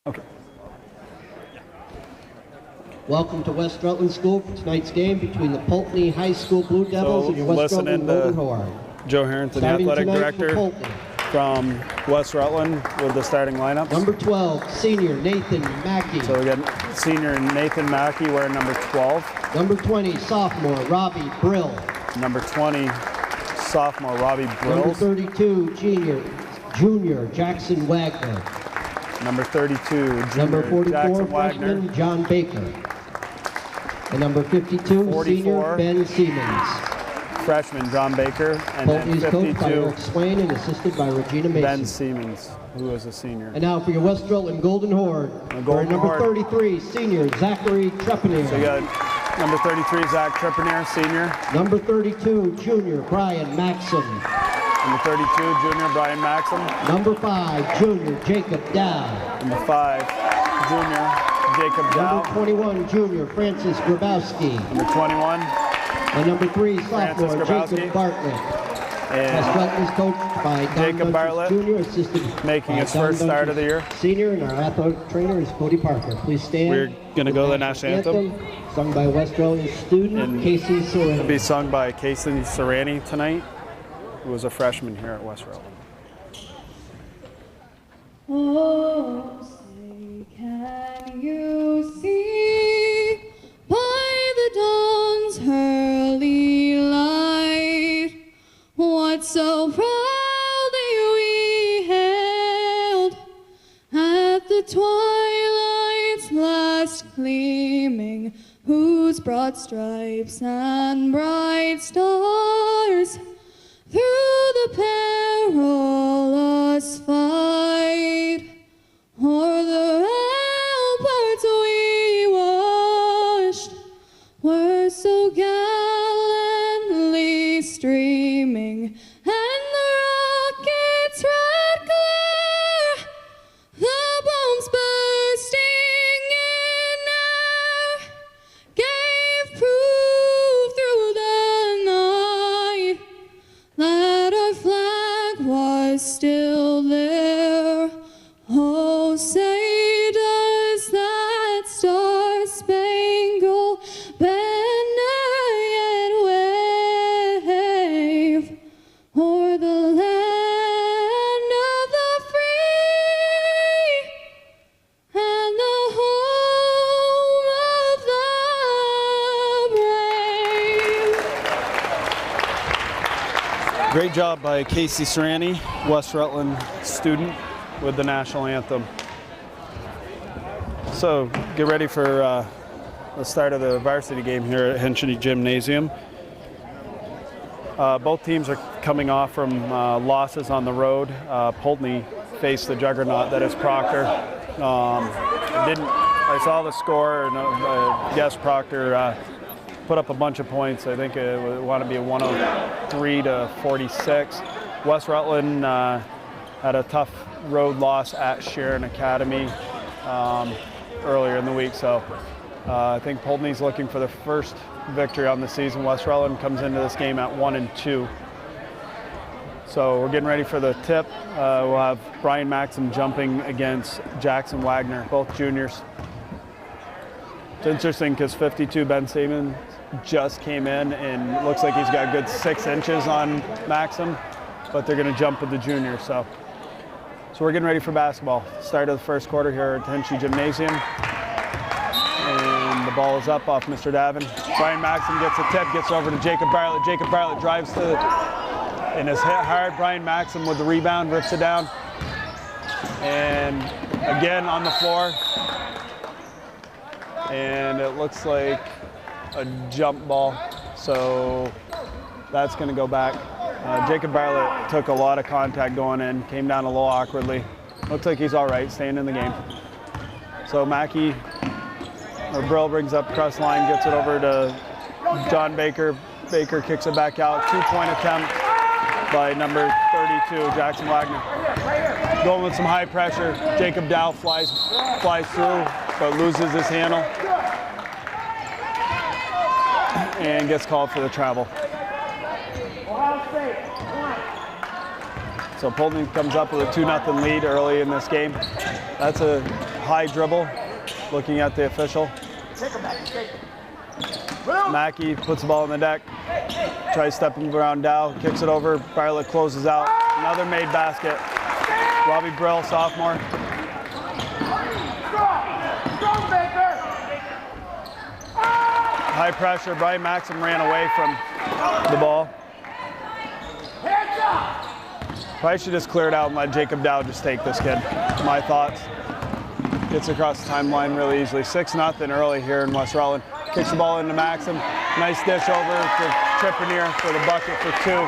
Okay. Welcome to West Rutland School for tonight's game between the Poultney High School Blue Devils and your West Rutland Golden Horde. Joe Harrington, the athletic director from West Rutland, with the starting lineups. Number 12, senior Nathan Mackey. So we got senior Nathan Mackey wearing number 12. Number 20, sophomore Robbie Brill. Number 20, sophomore Robbie Brill. Number 32, junior Jackson Wagner. Number 32, junior Number 44, Jackson freshman Wagner. John Baker. And number 52, senior Ben Siemens. Freshman John Baker. And Poultney's then coached by 52, Eric Swain and assisted by Regina Mason. Ben Siemens, who is a senior. And now for your West Rutland Golden Horde, Golden number Horde. 33, senior Zachary Trepanier. So you got number 33, Zach Trepanier, senior. Number 32, junior Brian Maxim. Number 32, junior Brian Maxim. Number 5, junior Jacob Dow. Number 5, junior Jacob Dow. Number 21, junior Francis Grabowski. Number 21, And number 3, sophomore Grabowski. Jacob Bartlett. West and Rutland is coached by Don Jacob Duncan Bartlett, Jr., assisted making by his Don first start of the year. Senior, and our athletic trainer is Cody Parker. Please stand. We're going to go to the national anthem. Sung by West Rutland student And Casey It'll Serrano. be sung by Casey Serrani tonight, who was a freshman here at West Rutland. Oh, say, can you see by the dawn's early light what so proudly we hailed at the twilight's last gleaming, whose broad stripes and bright stars through the perilous fight o'er the ramparts we watched were so gallantly streaming, and the rocket's red glare, the bombs bursting in air, gave proof through the night that our flag was still there. Oh, say does that star-spangled banner yet wave o'er the land of the free and the home of the brave? Great job by Casey Serrani, West Rutland student, with the national anthem. So get ready for the start of the varsity game here at Henschel Gymnasium. Both teams are coming off from losses on the road. Poultney faced the juggernaut that is Proctor. I saw the score, and I guess Proctor put up a bunch of points. I think it would want to be a 103 to 46. West Rutland had a tough road loss at Sharon Academy earlier in the week, so I think Poultney's looking for the first victory on the season. West Rutland comes into this game at 1-2. So we're getting ready for the tip. We'll have Brian Maxim jumping against Jackson Wagner, both juniors. It's interesting because 52 Ben Siemens just came in, and it looks like he's got a good 6 inches on Maxim, but they're going to jump with the juniors. So we're getting ready for basketball. Start of the first quarter here at Henschel Gymnasium. And the ball is up off Mr. Davin. Brian Maxim gets a tip, gets over to Jacob Bartlett. Jacob Bartlett drives and is hit hard. Brian Maxim with the rebound, rips it down. And again on the floor. And it looks like a jump ball. So that's going to go back. Jacob Bartlett took a lot of contact going in, came down a little awkwardly. Looks like he's all right, staying in the game. So Brill brings up across the line, gets it over to John Baker. Baker kicks it back out. 2-point attempt by number 32, Jackson Wagner. Going with some high pressure. Jacob Dow flies through, but loses his handle and gets called for the travel. So Poultney comes up with a 2-0 lead early in this game. That's a high dribble, looking at the official. Mackey puts the ball on the deck, tries stepping around Dow, kicks it over, Bartlett closes out. Another made basket. Robbie Brill, sophomore. High pressure, Brian Maxim ran away from the ball. Probably should just clear it out and let Jacob Dow just take this kid. My thoughts. Gets across the timeline really easily. 6-0 early here in West Rutland. Kicks the ball into Maxim. Nice dish over to Trippier for the bucket for 2.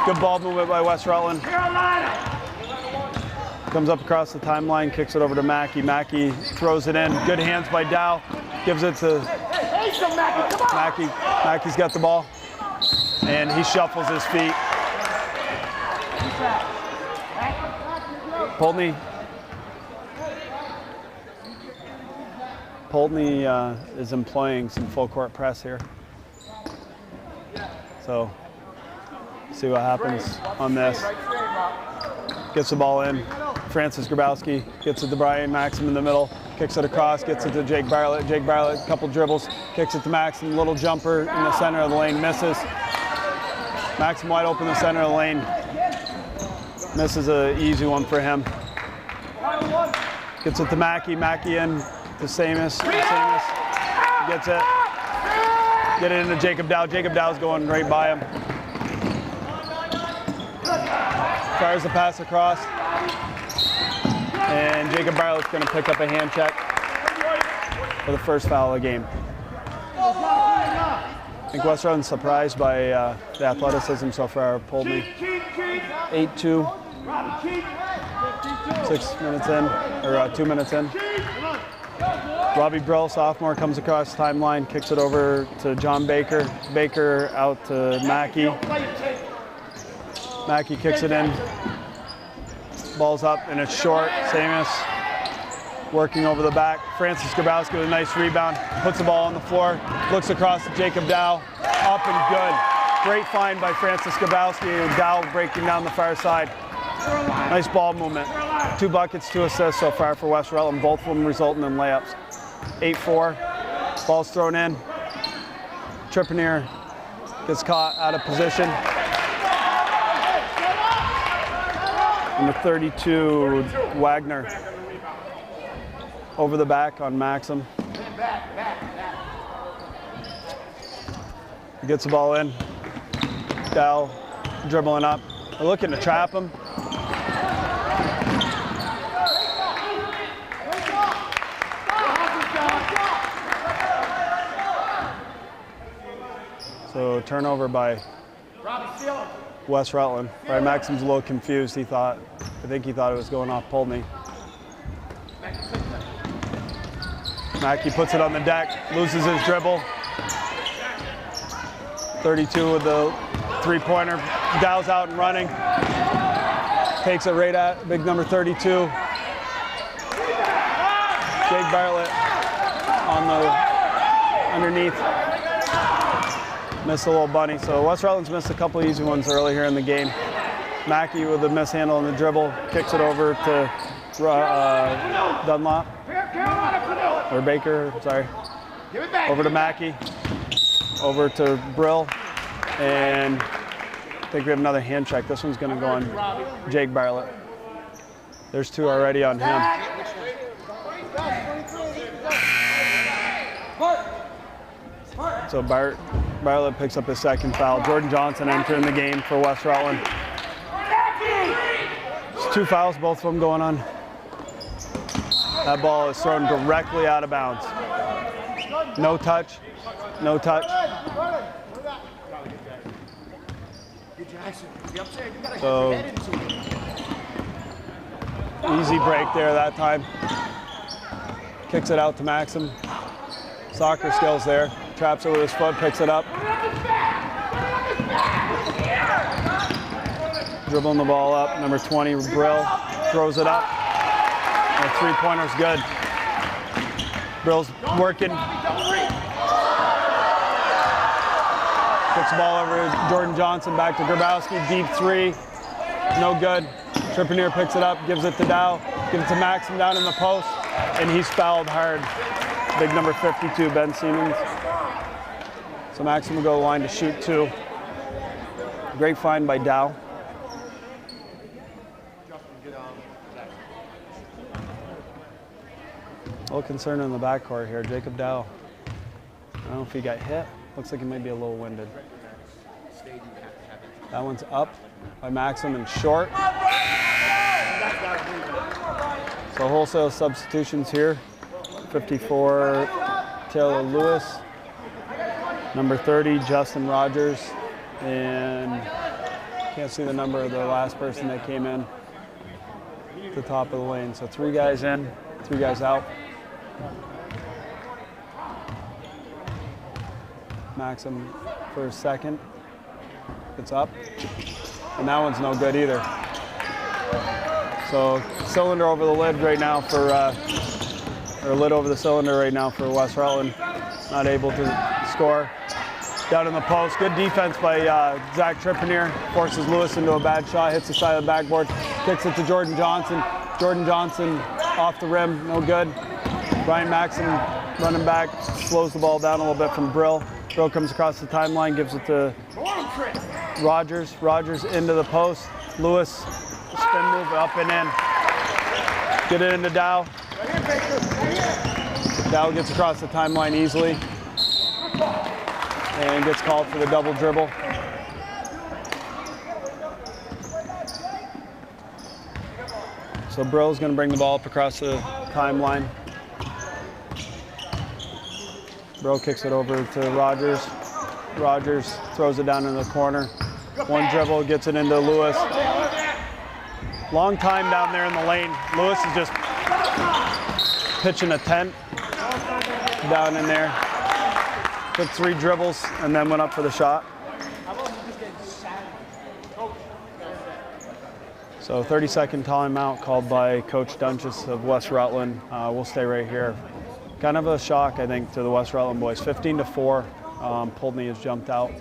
Good ball movement by West Rutland. Comes up across the timeline, kicks it over to Mackey. Mackey throws it in. Good hands by Dow. Gives it to Mackey. Mackey's got the ball. And he shuffles his feet. Poultney is employing some full court press here. So, see what happens on this. Gets the ball in. Francis Grabowski gets it to Brian Maxim in the middle. Kicks it across, gets it to Jake Bartlett. Jake Bartlett, couple dribbles, kicks it to Maxim. Little jumper in the center of the lane, misses. Maxim wide open in the center of the lane. Misses an easy one for him. Gets it to Mackey. Mackey in to Samus. Samus gets it. Get it into Jacob Dow. Jacob Dow's going right by him. Fires the pass across. And Jacob Bartlett's going to pick up a hand check for the first foul of the game. I think West Rutland's surprised by the athleticism so far. Poultney 8-2. 6 minutes in, or 2 minutes in. Robbie Brill, sophomore, comes across the timeline, kicks it over to John Baker. Baker out to Mackey. Mackey kicks it in. Ball's up and it's short. Samus working over the back. Francis Grabowski with a nice rebound. Puts the ball on the floor. Looks across to Jacob Dow. Up and good. Great find by Francis Grabowski. Dow breaking down the far side. Nice ball movement. 2 buckets, 2 assists so far for West Rutland. Both of them resulting in layups. 8-4. Ball's thrown in. Trippier gets caught out of position. Number 32, Wagner. Over the back on Maxim. Gets the ball in. Dow dribbling up. They're looking to trap him. So turnover by West Rutland. Right, Maxim's a little confused. I think he thought it was going off Poultney. Mackey puts it on the deck, loses his dribble. 32 with the 3-pointer. Dow's out and running. Takes it right at big number 32. Jake Bartlett on the underneath. Missed a little bunny. So West Rutland's missed a couple easy ones early here in the game. Mackey with a mishandle on the dribble, kicks it over to Dunlop. Or Baker, sorry. Over to Mackey. Over to Brill. And I think we have another hand check. This one's going to go on Jake Bartlett. There's 2 already on him. So Bartlett picks up his second foul. Jordan Johnson entering the game for West Rutland. It's 2 fouls, both of them going on. That ball is thrown directly out of bounds. No touch. No touch. So easy break there that time. Kicks it out to Maxim. Soccer skills there. Traps it with his foot, picks it up. Dribbling the ball up. Number 20, Brill, throws it up. And the 3-pointer's good. Brill's working. Kicks the ball over to Jordan Johnson, back to Grabowski, deep 3. No good. Trippier picks it up, gives it to Dow. Gives it to Maxim down in the post. and he's fouled hard. Big number 52, Ben Siemens. So Maxim will go to the line to shoot 2. Great find by Dow. A little concern in the backcourt here. Jacob Dow. I don't know if he got hit. Looks like he might be a little winded. That one's up by Maxim and short. So wholesale substitutions here. 54, Taylor Lewis. Number 30, Justin Rogers. And can't see the number of the last person that came in at the top of the lane. So 3 guys in, 3 guys out. Maxim for a second. It's up. And that one's no good either. So cylinder over the lid right now for, or lid over the cylinder right now for West Rutland. Not able to score. Down in the post. Good defense by Zach Trippier. Forces Lewis into a bad shot. Hits the side of the backboard. Kicks it to Jordan Johnson. Jordan Johnson off the rim. No good. Brian Maxim running back. Slows the ball down a little bit from Brill. Brill comes across the timeline. Gives it to Rogers. Rogers into the post. Lewis. Spin move up and in. Get it into Dow. Dow gets across the timeline easily. And gets called for the double dribble. So Brill's going to bring the ball up across the timeline. Brill kicks it over to Rogers. Rogers throws it down in the corner. One dribble, gets it into Lewis. Long time down there in the lane. Lewis is just pitching a tent down in there. Took 3 dribbles and then went up for the shot. So 30-second timeout called by Coach Dunches of West Rutland. We'll stay right here. Kind of a shock, I think, to the West Rutland boys. 15-4, Poultney has jumped out.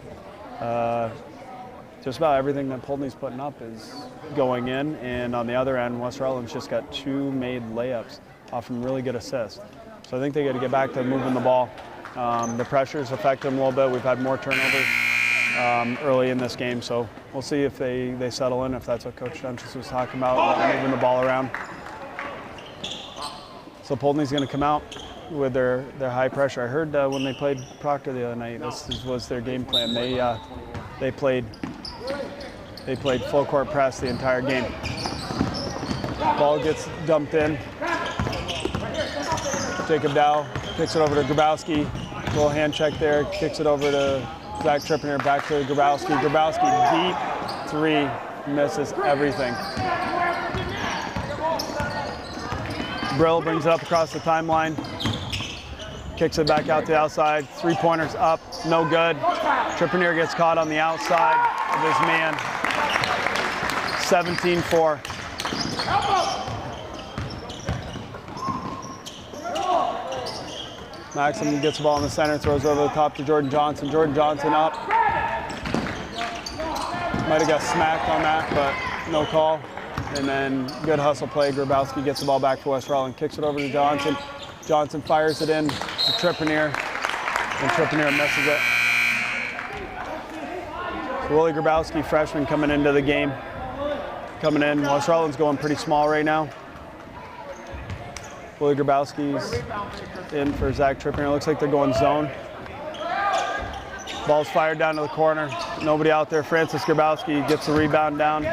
Just about everything that Poultney's putting up is going in, and on the other end, West Rutland's just got 2 made layups off from really good assists. So I think they got to get back to moving the ball. The pressures affect them a little bit. We've had more turnovers early in this game, so we'll see if they settle in, if that's what Coach Dunches was talking about, moving the ball around. So Poultney's going to come out with their high pressure. I heard when they played Proctor the other night, this was their game plan. They played full court press the entire game. Ball gets dumped in. Jacob Dow kicks it over to Grabowski. Little hand check there. Kicks it over to Zach Trippier. Back to Grabowski. Grabowski deep 3, misses everything. Brill brings it up across the timeline. Kicks it back out to the outside. 3-pointers up, no good. Trippier gets caught on the outside of his man. 17-4. Maxim gets the ball in the center, throws over the top to Jordan Johnson. Jordan Johnson up. Might have got smacked on that, but no call. And then good hustle play. Grabowski gets the ball back for West Rutland. Kicks it over to Johnson. Johnson fires it in to Trippier, and Trippier misses it. Willie Grabowski, freshman, coming into the game. Coming in. West Rutland's going pretty small right now. Willie Grabowski's in for Zach Trippier. It looks like they're going zone. Ball's fired down to the corner. Nobody out there. Francis Grabowski gets the rebound down.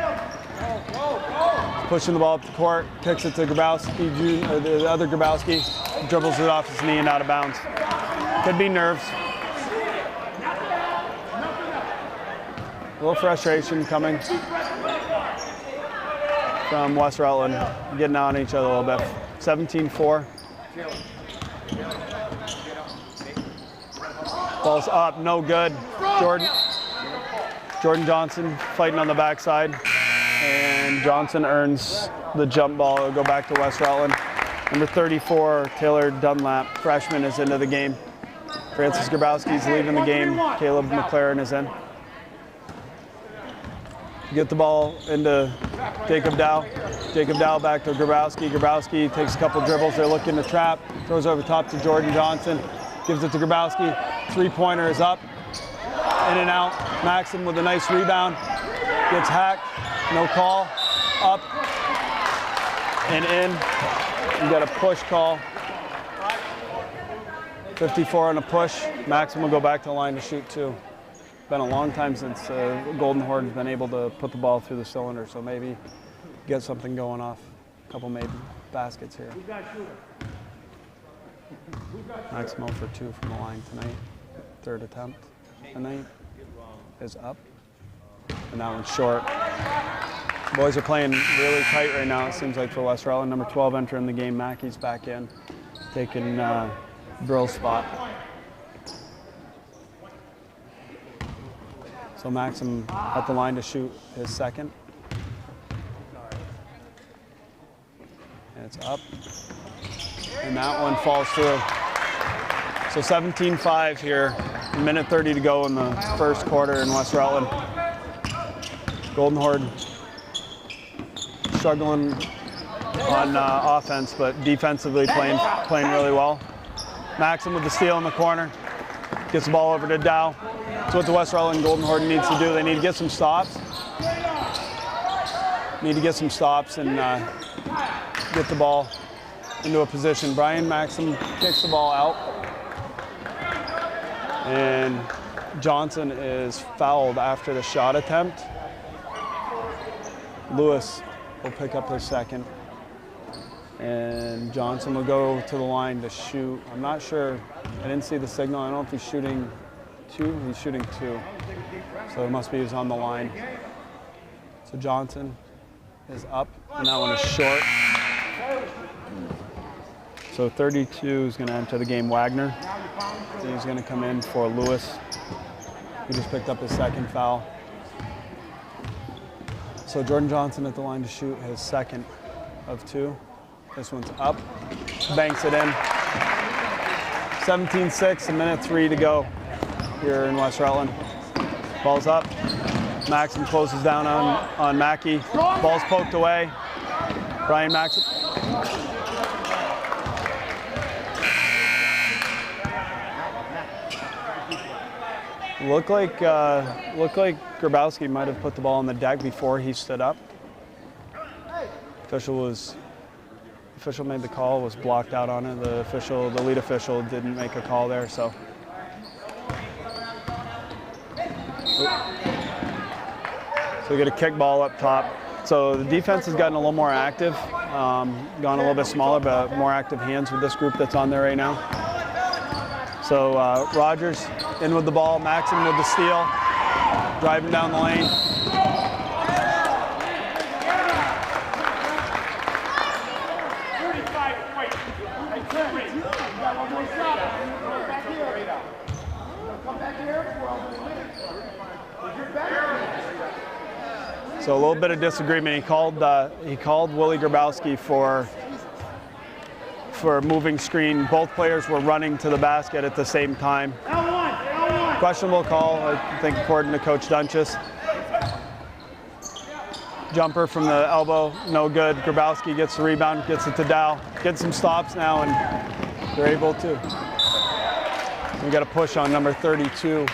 Pushing the ball up the court. Kicks it to Grabowski, the other Grabowski. Dribbles it off his knee and out of bounds. Could be nerves. A little frustration coming from West Rutland, getting on each other a little bit. 17-4. Ball's up, no good. Jordan Johnson fighting on the backside. And Johnson earns the jump ball. It'll go back to West Rutland. Number 34, Taylor Dunlap, freshman, is into the game. Francis Grabowski's leaving the game. Caleb McLaren is in. get the ball into Jacob Dow. Jacob Dow back to Grabowski. Grabowski takes a couple dribbles. They're looking to trap. Throws over top to Jordan Johnson. Gives it to Grabowski. Three-pointer is up. In and out. Maxim with a nice rebound. Gets hacked. No call. Up and in. You got a push call. 54 on a push. Maxim will go back to the line to shoot two. Been a long time since Golden Horde's been able to put the ball through the cylinder, so maybe get something going off. A couple made baskets here. Maximo for two from the line tonight. Third attempt tonight is up. And that one's short. Boys are playing really tight right now, it seems like, for West Rutland. Number 12 entering the game. Mackey's back in, taking Brill's spot. So Maxim at the line to shoot his second. And it's up. And that one falls through. So 17-5 here. A minute 30 to go in the first quarter in West Rutland. Golden Horde struggling on offense, but defensively playing really well. Maxim with the steal in the corner. Gets the ball over to Dow. That's what the West Rutland Golden Horde needs to do. They need to get some stops. Need to get some stops and get the ball into a position. Brian Maxim kicks the ball out. And Johnson is fouled after the shot attempt. Lewis will pick up his second. And Johnson will go to the line to shoot. I'm not sure. I didn't see the signal. I don't know if he's shooting two. He's shooting two. So it must be he's on the line. So Johnson is up, and that one is short. So 32 is going to enter the game, Wagner. And he's going to come in for Lewis. He just picked up his second foul. So Jordan Johnson at the line to shoot his second of two. This one's up, banks it in. 17-6, a minute 3 to go here in West Rutland. Ball's up. Maxim closes down on Mackey. Ball's poked away. Brian Maxim. Looked like Grabowski might have put the ball on the deck before he stood up. Official made the call, was blocked out on it. The lead official didn't make a call there, so. So we get a kick ball up top. So the defense has gotten a little more active, gone a little bit smaller, but more active hands with this group that's on there right now. So Rogers in with the ball, Maxim with the steal, driving down the lane. So a little bit of disagreement. He called Willie Grabowski for moving screen. Both players were running to the basket at the same time. Questionable call, I think, according to Coach Dunches. Jumper from the elbow, no good. Grabowski gets the rebound, gets it to Dow. Gets some stops now, and they're able to. We got a push on number 32.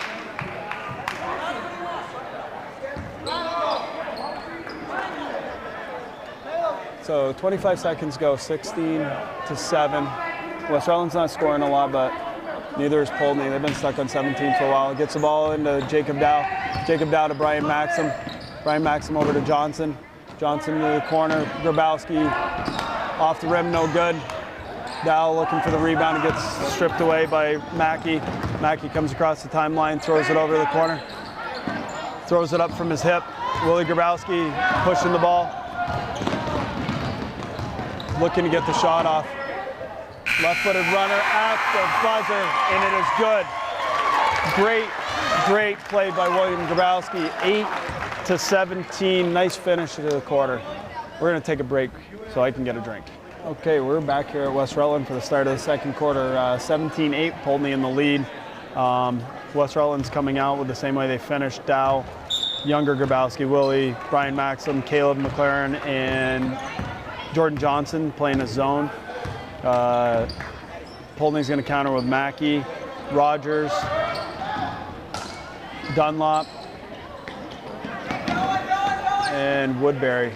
So 25 seconds go, 16-7. West Rutland's not scoring a lot, but neither is Poultney. They've been stuck on 17 for a while. Gets the ball into Jacob Dow. Jacob Dow to Brian Maxim. Brian Maxim over to Johnson. Johnson to the corner. Grabowski off the rim, no good. Dow looking for the rebound and gets stripped away by Mackey. Mackey comes across the timeline, throws it over to the corner. Throws it up from his hip. Willie Grabowski pushing the ball. Looking to get the shot off. Left-footed runner at the buzzer, and it is good. Great play by William Grabowski. 8-17, nice finish to the quarter. We're gonna take a break so I can get a drink. Okay, we're back here at West Rutland for the start of the second quarter. 17-8, Poultney in the lead. West Rutland's coming out with the same way they finished. Dow younger Grabowski, Willie, Brian Maxim, Caleb McLaren, and Jordan Johnson playing a zone. Poultney's going to counter with Mackey, Rogers, Dunlop, and Woodbury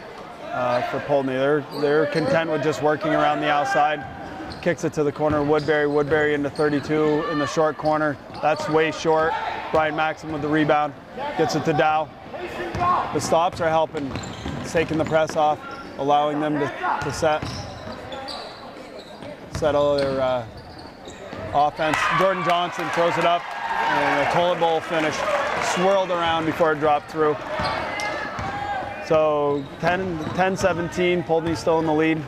for Poultney. They're content with just working around the outside. Kicks it to the corner. Woodbury into 32 in the short corner. That's way short. Brian Maxim with the rebound. Gets it to Dow. The stops are helping. It's taking the press off, allowing them to settle their offense. Jordan Johnson throws it up, and a toilet bowl finish. Swirled around before it dropped through. So 10-17, Poultney still in the lead.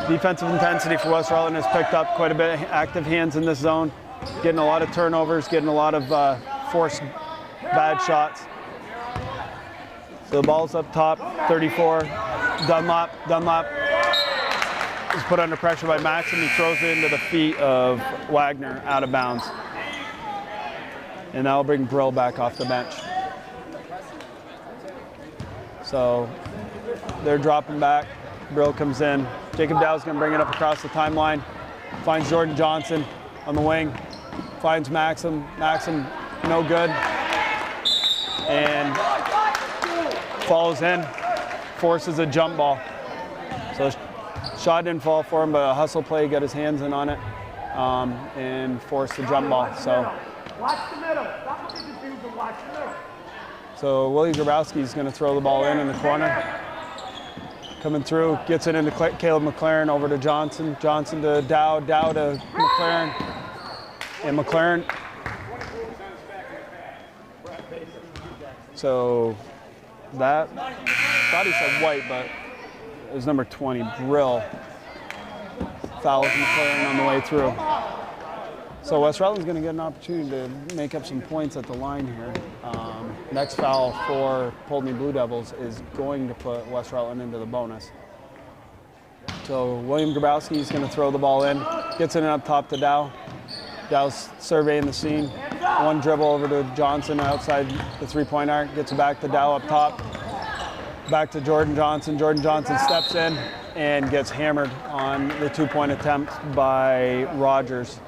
Defensive intensity for West Rutland has picked up quite a bit. Active hands in this zone, getting a lot of turnovers, getting a lot of forced bad shots. So the ball's up top, 34. Dunlop is put under pressure by Maxim. He throws it into the feet of Wagner, out of bounds. And that'll bring Brill back off the bench. So they're dropping back. Brill comes in. Jacob Dow's going to bring it up across the timeline. Finds Jordan Johnson on the wing. Finds Maxim. Maxim, no good. And falls in. Forces a jump ball. So shot didn't fall for him, but a hustle play, got his hands in on it, and forced the jump ball. So. Watch the middle. Stop looking confused and watch the middle. So Willie Grabowski is going to throw the ball in the corner. Coming through, gets it into Caleb McLaren, over to Johnson. Johnson to Dow, Dow to McLaren. And McLaren. So that, thought he said White, but it was number 20, Brill. Fouls McLaren on the way through. So West Rutland's going to get an opportunity to make up some points at the line here. Next foul for Poultney Blue Devils is going to put West Rutland into the bonus. So William Grabowski is going to throw the ball in, gets it up top to Dow. Dow's surveying the scene. One dribble over to Johnson outside the three-point arc, gets it back to Dow up top. Back to Jordan Johnson. Jordan Johnson steps in and gets hammered on the two-point attempt by Rogers.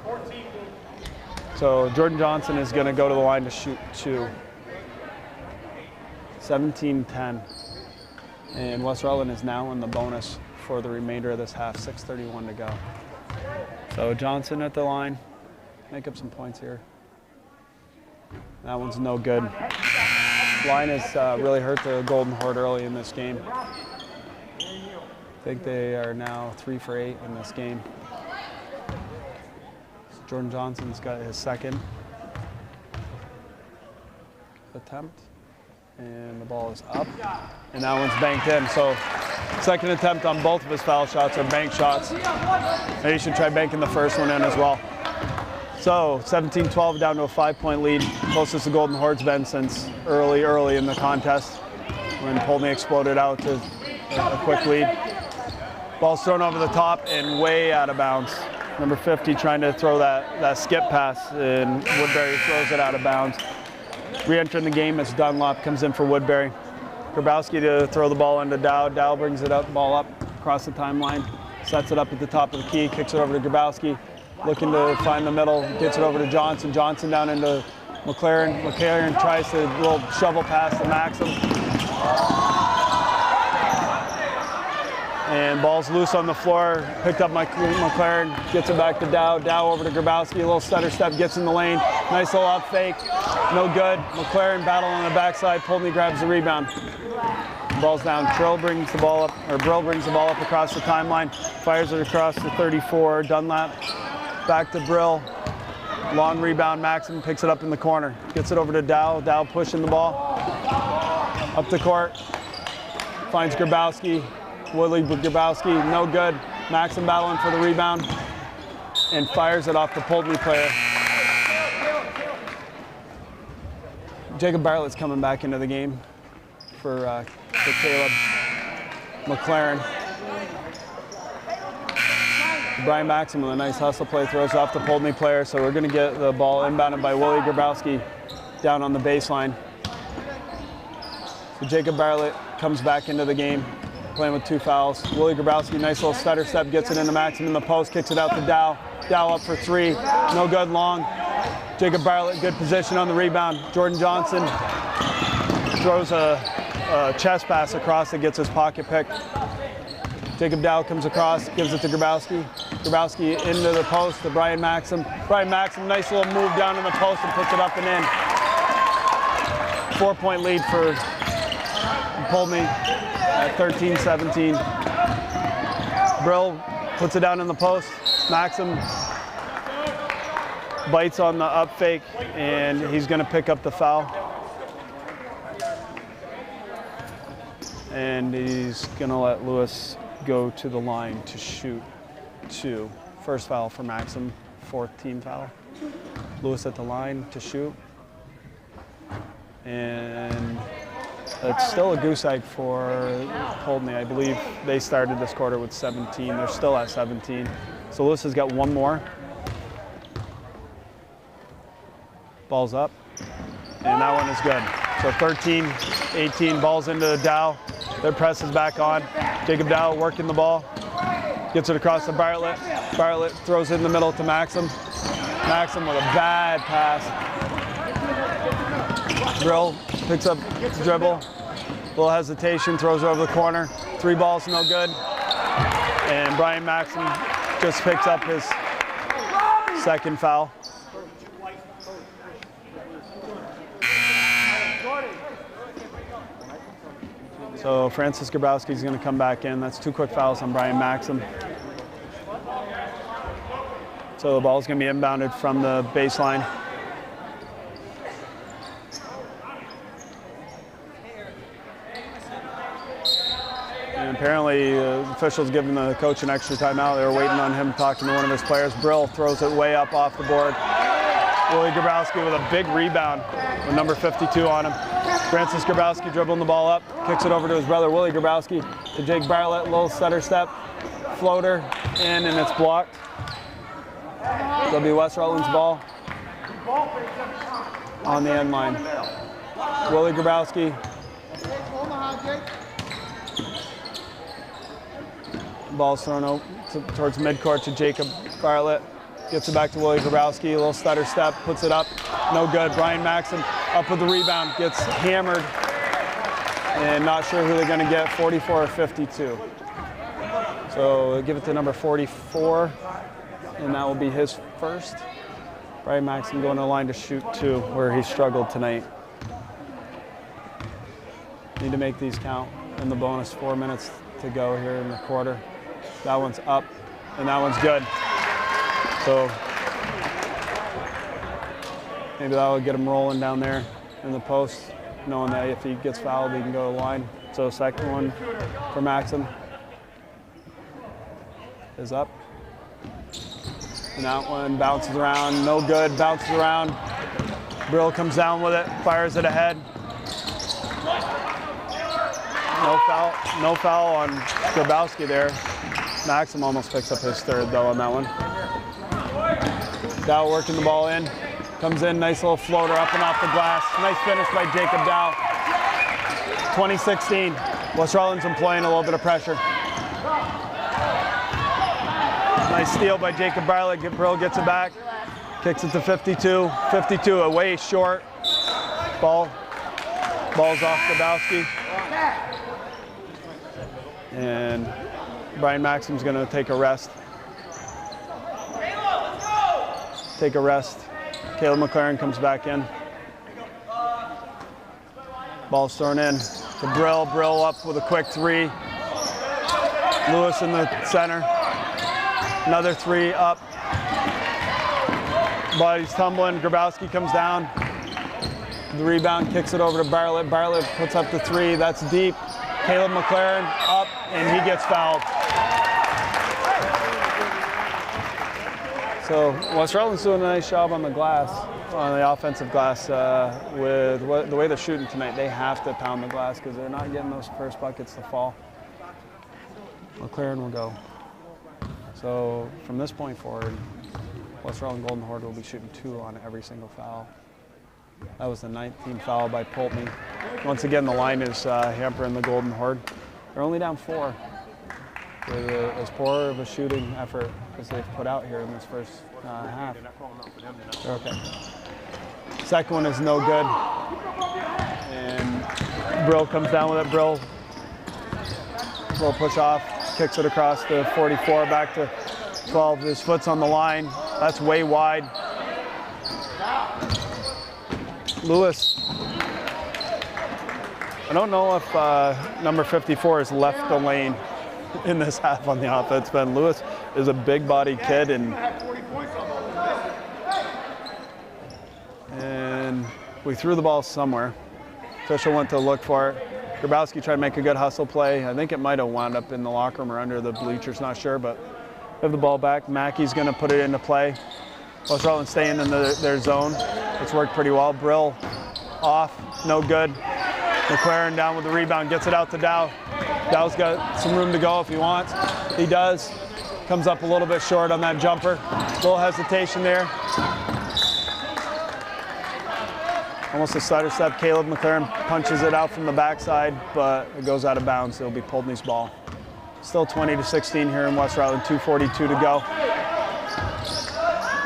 So Jordan Johnson is going to go to the line to shoot two. 17-10. And West Rutland is now in the bonus for the remainder of this half. 6:31 to go. So Johnson at the line. Make up some points here. That one's no good. Line has really hurt the Golden Horde early in this game. I think they are now 3 for 8 in this game. Jordan Johnson's got his second attempt, and the ball is up, and that one's banked in. So second attempt on both of his foul shots are bank shots. Maybe you should try banking the first one in as well. So 17-12 down to a 5-point lead, closest the Golden Horde's been since early in the contest when Poultney exploded out to a quick lead. Ball's thrown over the top and way out of bounds. Number 50 trying to throw that skip pass, and Woodbury throws it out of bounds. Re-entering the game as Dunlop comes in for Woodbury. Grabowski to throw the ball into Dow. Dow brings it up, ball up across the timeline, sets it up at the top of the key, kicks it over to Grabowski, looking to find the middle, gets it over to Johnson. Johnson down into McLaren. McLaren tries to little shovel pass to Maxim. And ball's loose on the floor, picked up by McLaren, gets it back to Dow. Dow over to Grabowski, a little stutter step, gets in the lane. Nice little up fake, no good. McLaren battle on the backside, Poultney grabs the rebound. Ball's down, Brill brings the ball up across the timeline, fires it across the 34, Dunlap. Back to Brill, long rebound, Maxim picks it up in the corner. Gets it over to Dow, Dow pushing the ball. Up the court, finds Grabowski. Willie Grabowski, no good. Maxim battling for the rebound and fires it off the Poultney player. Jacob Bartlett's coming back into the game for Caleb McLaren. Brian Maxim with a nice hustle play, throws off the Poultney player, so we're going to get the ball inbounded by Willie Grabowski down on the baseline. So Jacob Bartlett comes back into the game, playing with 2 fouls. Willie Grabowski, nice little stutter step, gets it into Maxim in the post, kicks it out to Dow. Dow up for 3, no good long. Jacob Bartlett, good position on the rebound. Jordan Johnson throws a chest pass across that gets his pocket picked. Jacob Dow comes across, gives it to Grabowski. Grabowski into the post to Brian Maxim. Brian Maxim, nice little move down in the post and puts it up and in. 4-point lead for Poultney at 13-17. Brill puts it down in the post. Maxim bites on the up fake, and he's going to pick up the foul. And he's going to let Lewis go to the line to shoot 2. First foul for Maxim, 4th team foul. Lewis at the line to shoot. And it's still a goose egg for Poultney. I believe they started this quarter with 17. They're still at 17. So Lewis has got 1 more. Ball's up, and that one is good. So 13-18, balls into Dow. Their press is back on. Jacob Dow working the ball. Gets it across to Bartlett. Bartlett throws it in the middle to Maxim. Maxim with a bad pass. Brill picks up the dribble. Little hesitation, throws it over the corner. 3 balls, no good. And Brian Maxim just picks up his 2nd foul. So Francis Grabowski is going to come back in. That's 2 quick fouls on Brian Maxim. So the ball is going to be inbounded from the baseline. And apparently officials giving the coach an extra timeout. They were waiting on him talking to one of his players. Brill throws it way up off the board. Willie Grabowski with a big rebound with number 52 on him. Francis Grabowski dribbling the ball up, kicks it over to his brother Willie Grabowski to Jake Bartlett, little stutter step, floater in, and it's blocked. It'll be West Rutland's ball on the end line. Willie Grabowski. Ball's thrown out towards midcourt to Jacob Bartlett. Gets it back to Willie Grabowski, a little stutter step, puts it up, no good. Brian Maxim up with the rebound, gets hammered, and not sure who they're going to get, 44 or 52. So give it to number 44, and that will be his first. Brian Maxim going to the line to shoot 2, where he struggled tonight. Need to make these count in the bonus. 4 minutes to go here in the quarter. That one's up, and that one's good. So maybe that will get him rolling down there in the post, knowing that if he gets fouled, he can go to the line. So 2nd one for Maxim is up. And that one bounces around, no good, bounces around. Brill comes down with it, fires it ahead. No foul on Grabowski there. Maxim almost picks up his 3rd though on that one. Dow working the ball in, comes in, nice little floater up and off the glass. Nice finish by Jacob Dow. 2016, West Rutland's employing a little bit of pressure. Nice steal by Jacob Bartlett. Brill gets it back, kicks it to 52. 52 away short. Ball's off Grabowski. And Brian Maxim's going to take a rest. Caleb McLaren comes back in. Ball's thrown in to Brill. Brill up with a quick 3. Lewis in the center. Another 3 up. Body's tumbling. Grabowski comes down. The rebound, kicks it over to Bartlett. Bartlett puts up the 3. That's deep. Caleb McLaren up, and he gets fouled. So West Rutland's doing a nice job on the glass, on the offensive glass. With the way they're shooting tonight, they have to pound the glass because they're not getting those first buckets to fall. McLaren will go. So from this point forward, West Rutland Golden Horde will be shooting 2 on every single foul. That was the 9th team foul by Poultney. Once again, the line is hampering the Golden Horde. They're only down 4 with as poor of a shooting effort as they've put out here in this first half. Okay. Second one is no good. And Brill comes down with it. Brill, little push off, kicks it across the 44 back to 12. His foot's on the line. That's way wide. Lewis. I don't know if number 54 has left the lane in this half on the offense, but Lewis is a big-bodied kid, and we threw the ball somewhere. Official went to look for it. Grabowski tried to make a good hustle play. I think it might have wound up in the locker room or under the bleachers, not sure, but we have the ball back. Mackey's going to put it into play. West Rutland staying in their zone. It's worked pretty well. Brill off, no good. McLaren down with the rebound, gets it out to Dow. Dow's got some room to go if he wants. He does. Comes up a little bit short on that jumper. Little hesitation there. Almost a stutter step. Caleb McLaren punches it out from the backside, but it goes out of bounds. It'll be Poultney's ball. Still 20-16 here in West Rutland, 2:42 to go.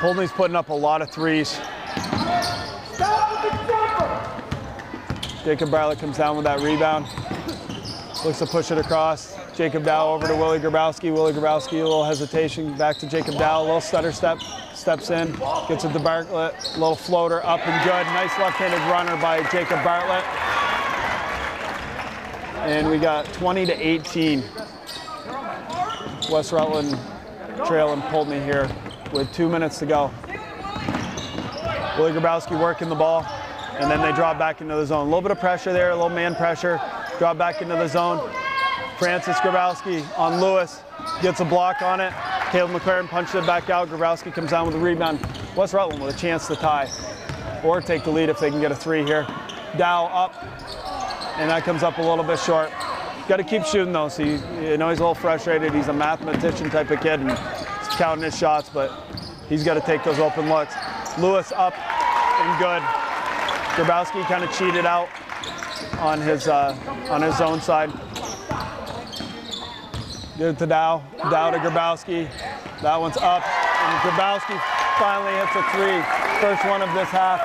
Poultney's putting up a lot of threes. Jacob Bartlett comes down with that rebound. Looks to push it across. Jacob Dow over to Willie Grabowski. Willie Grabowski, a little hesitation. Back to Jacob Dow, a little stutter step. Steps in, gets it to Bartlett. A little floater, up and good. Nice left-handed runner by Jacob Bartlett. And we got 20-18. West Rutland trailing Poultney here with 2 minutes to go. Willie Grabowski working the ball, and then they drop back into the zone. A little bit of pressure there, a little man pressure. Drop back into the zone. Francis Grabowski on Lewis, gets a block on it. Caleb McLaren punched it back out. Grabowski comes down with a rebound. West Rutland with a chance to tie or take the lead if they can get a 3 here. Dow up, and that comes up a little bit short. Got to keep shooting though. So you know he's a little frustrated. He's a mathematician type of kid and he's counting his shots, but he's got to take those open looks. Lewis up and good. Grabowski kind of cheated out on his zone side. Get it to Dow. Dow to Grabowski. That one's up, and Grabowski finally hits a 3. First one of this half.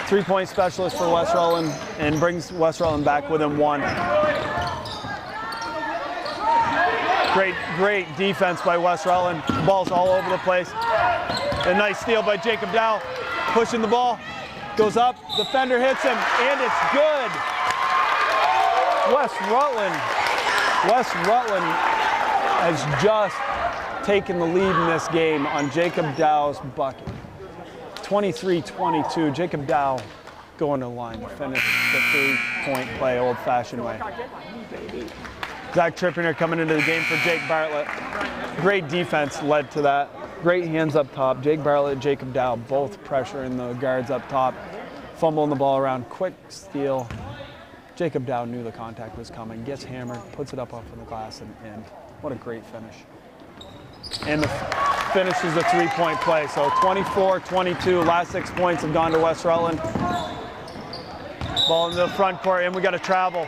3-point specialist for West Rutland and brings West Rutland back within 1. Great defense by West Rutland. The ball's all over the place. A nice steal by Jacob Dow. Pushing the ball. Goes up. Defender hits him, and it's good. West Rutland has just taken the lead in this game on Jacob Dow's bucket. 23-22. Jacob Dow going to the line to finish the 3-point play old-fashioned way. Zach Trippier coming into the game for Jake Bartlett. Great defense led to that. Great hands up top. Jake Bartlett and Jacob Dow both pressuring the guards up top. Fumbling the ball around. Quick steal. Jacob Dow knew the contact was coming. Gets hammered. Puts it up off of the glass and in. What a great finish. And the finish is a 3-point play. So 24-22. Last 6 points have gone to West Rutland. Ball into the front court, and we got to travel.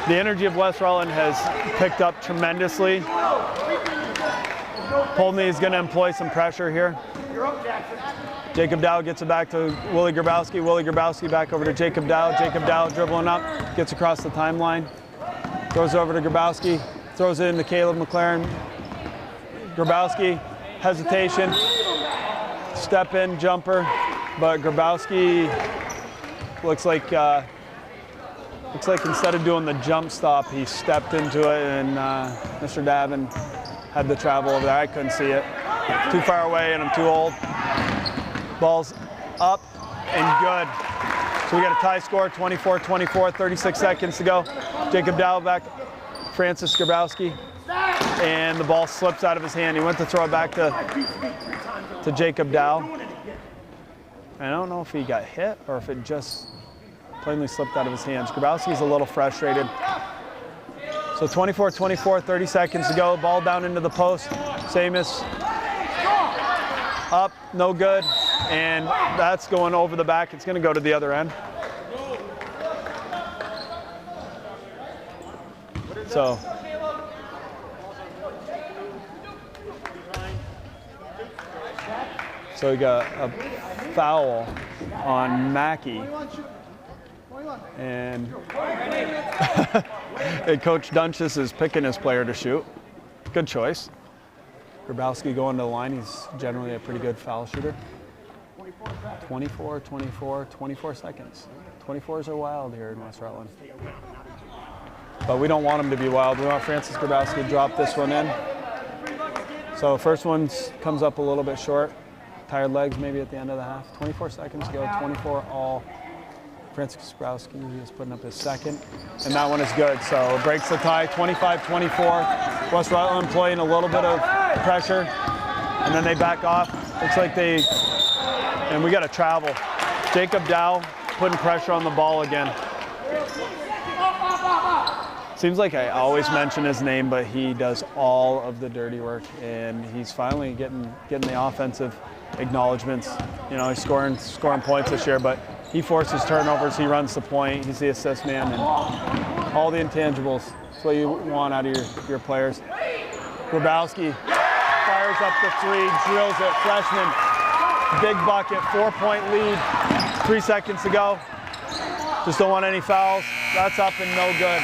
The energy of West Rutland has picked up tremendously. Poultney is going to employ some pressure here. Jacob Dow gets it back to Willie Grabowski. Willie Grabowski back over to Jacob Dow. Jacob Dow dribbling up, gets across the timeline. Throws it over to Grabowski. Throws it into Caleb McLaren. Grabowski, hesitation. Step in, jumper. But Grabowski looks like instead of doing the jump stop, he stepped into it, and Mr. Davin had the travel over there. I couldn't see it. Too far away, and I'm too old. Ball's up and good. So we got a tie score, 24-24, 36 seconds to go. Jacob Dow back, Francis Grabowski, and the ball slips out of his hand. He went to throw it back to Jacob Dow. I don't know if he got hit or if it just plainly slipped out of his hands. Grabowski's a little frustrated. So 24-24, 30 seconds to go. Ball down into the post. Samus up, no good. and that's going over the back. It's going to go to the other end. So we got a foul on Mackey. And Coach Dunches is picking his player to shoot. Good choice. Grabowski going to the line. He's generally a pretty good foul shooter. 24 seconds. 24s are wild here in West Rutland. But we don't want them to be wild. We want Francis Grabowski to drop this one in. So first one comes up a little bit short. Tired legs maybe at the end of the half. 24 seconds to go, 24 all. Francis Grabowski is putting up his second, and that one is good. So it breaks the tie, 25-24. West Rutland playing a little bit of pressure, and then they back off. Looks like and we got to travel. Jacob Dow putting pressure on the ball again. Seems like I always mention his name, but he does all of the dirty work, and he's finally getting the offensive acknowledgments. You know, he's scoring points this year, but he forces turnovers, he runs the point, he's the assist man, and all the intangibles. That's what you want out of your players. Grabowski fires up the three, drills it, freshman, big bucket, 4-point lead, 3 seconds to go. Just don't want any fouls. That's up and no good.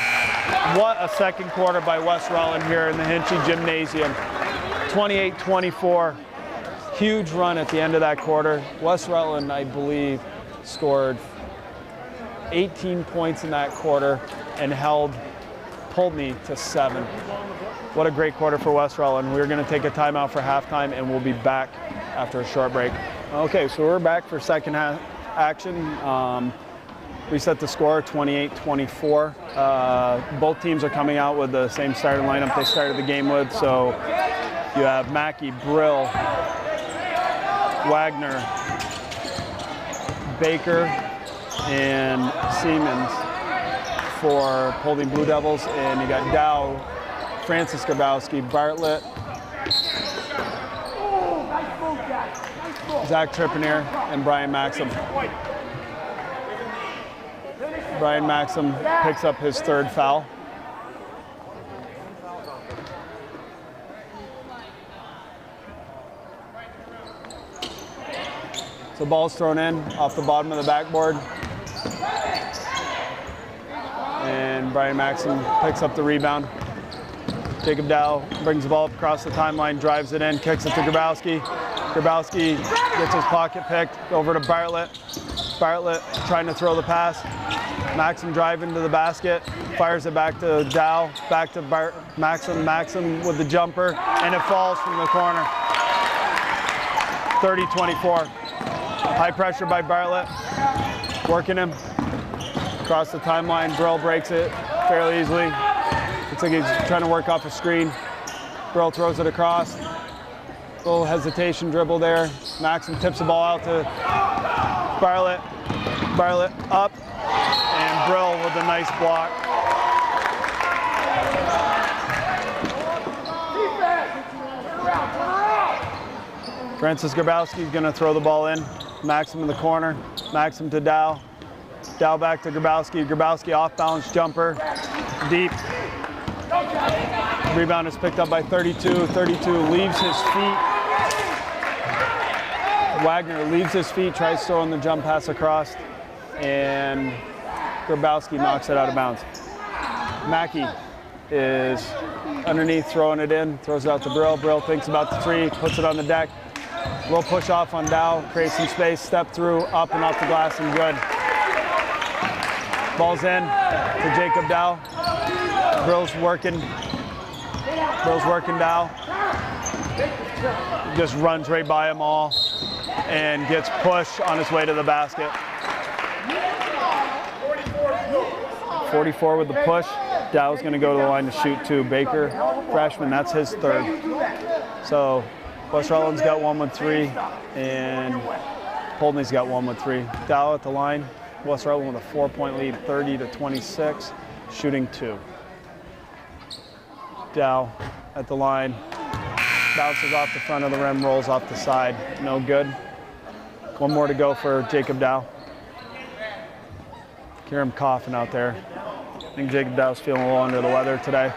What a second quarter by West Rutland here in the Hinchy Gymnasium. 28-24. Huge run at the end of that quarter. West Rutland, I believe, scored 18 points in that quarter and held Poultney to 7. What a great quarter for West Rutland. We're going to take a timeout for halftime, and we'll be back after a short break. Okay, so we're back for second half action. We set the score 28-24. Both teams are coming out with the same starting lineup they started the game with. So you have Mackey, Brill, Wagner, Baker, and Siemens for Poultney Blue Devils. And you got Dow, Francis Grabowski, Bartlett, Zach Trippier, and Brian Maxim. Brian Maxim picks up his third foul. So ball's thrown in off the bottom of the backboard. And Brian Maxim picks up the rebound. Jacob Dow brings the ball up across the timeline, drives it in, kicks it to Grabowski. Grabowski gets his pocket picked over to Bartlett. Bartlett trying to throw the pass. Maxim driving to the basket, fires it back to Dow, back to Maxim. Maxim with the jumper, and it falls from the corner. 30-24. High pressure by Bartlett, working him across the timeline. Brill breaks it fairly easily. Looks like he's trying to work off a screen. Brill throws it across. Little hesitation dribble there. Maxim tips the ball out to Bartlett. Bartlett up, and Brill with a nice block. Francis Grabowski is going to throw the ball in. Maxim in the corner. Maxim to Dow. Dow back to Grabowski. Grabowski off balance jumper. Deep. Rebound is picked up by 32. 32 leaves his feet. Wagner leaves his feet, tries throwing the jump pass across, and Grabowski knocks it out of bounds. Mackey is underneath, throwing it in, throws it out to Brill. Brill thinks about the three, puts it on the deck. Little push off on Dow, creates some space, step through, up and off the glass, and good. Ball's in to Jacob Dow. Brill's working Dow. Just runs right by them all and gets pushed on his way to the basket. 44 with the push. Dow's going to go to the line to shoot two. Baker, freshman, that's his third. So West Rutland's got one with three, and Poultney's got one with three. Dow at the line. West Rutland with a 4-point lead, 30-26, shooting two. Dow at the line. Bounces off the front of the rim, rolls off the side. No good. One more to go for Jacob Dow. Hear him coughing out there. I think Jacob Dow's feeling a little under the weather today.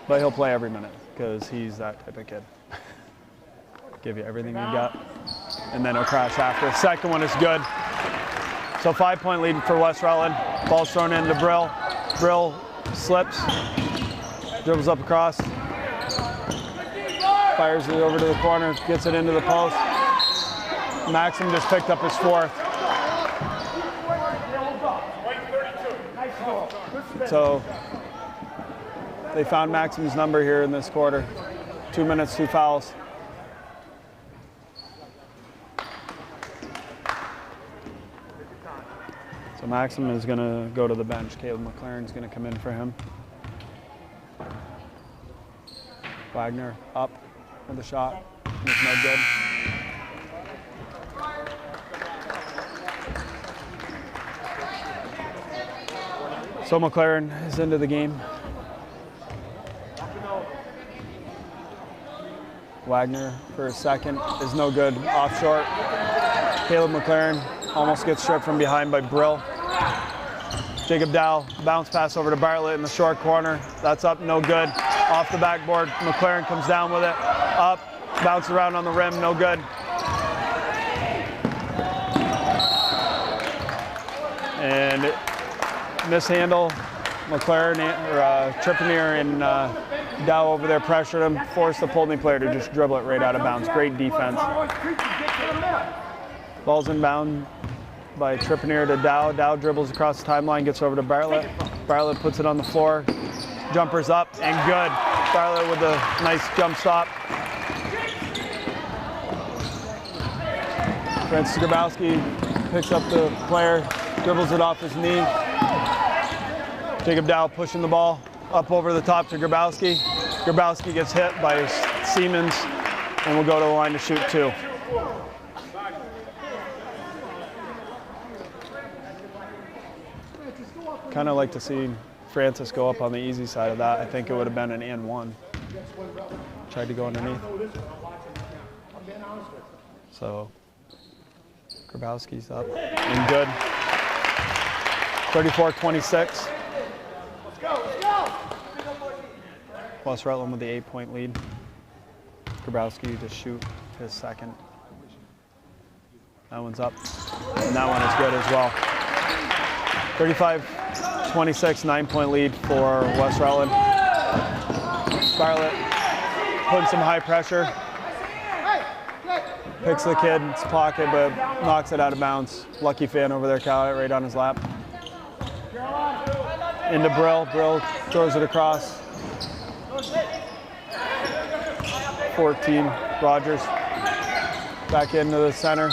But he'll play every minute because he's that type of kid. Give you everything you got. And then he'll crash after. Second one is good. So 5-point lead for West Rutland. Ball's thrown into Brill. Brill slips, dribbles up across, fires it over to the corner, gets it into the post. Maxim just picked up his 4th. So they found Maxim's number here in this quarter. 2 minutes, 2 fouls. So Maxim is going to go to the bench. Caleb McLaren's going to come in for him. Wagner up with a shot. It's no good. So McLaren is into the game. Wagner for a second is no good. Off short. Caleb McLaren almost gets stripped from behind by Brill. Jacob Dow, bounce pass over to Bartlett in the short corner. That's up, no good. Off the backboard, McLaren comes down with it. Up, bounce around on the rim, no good. And mishandle, McLaren, Trippier and Dow over there pressured him, forced the Poultney player to just dribble it right out of bounds. Great defense. Ball's inbound by Trippier to Dow. Dow dribbles across the timeline, gets over to Bartlett. Bartlett puts it on the floor. Jumpers up and good. Bartlett with a nice jump stop. Francis Grabowski picks up the player, dribbles it off his knee. Jacob Dow pushing the ball up over the top to Grabowski. Grabowski gets hit by Siemens and will go to the line to shoot 2. Kind of like to see Francis go up on the easy side of that. I think it would have been an and 1. Tried to go underneath. So Grabowski's up and good. 34-26. West Rutland with the 8-point lead. Grabowski to shoot his second. That one's up. And that one is good as well. 35-26, 9-point lead for West Rutland. Bartlett putting some high pressure. Picks the kid's pocket, but knocks it out of bounds. Lucky fan over there, caught it right on his lap. Into Brill. Brill throws it across. 14, Rogers. Back into the center.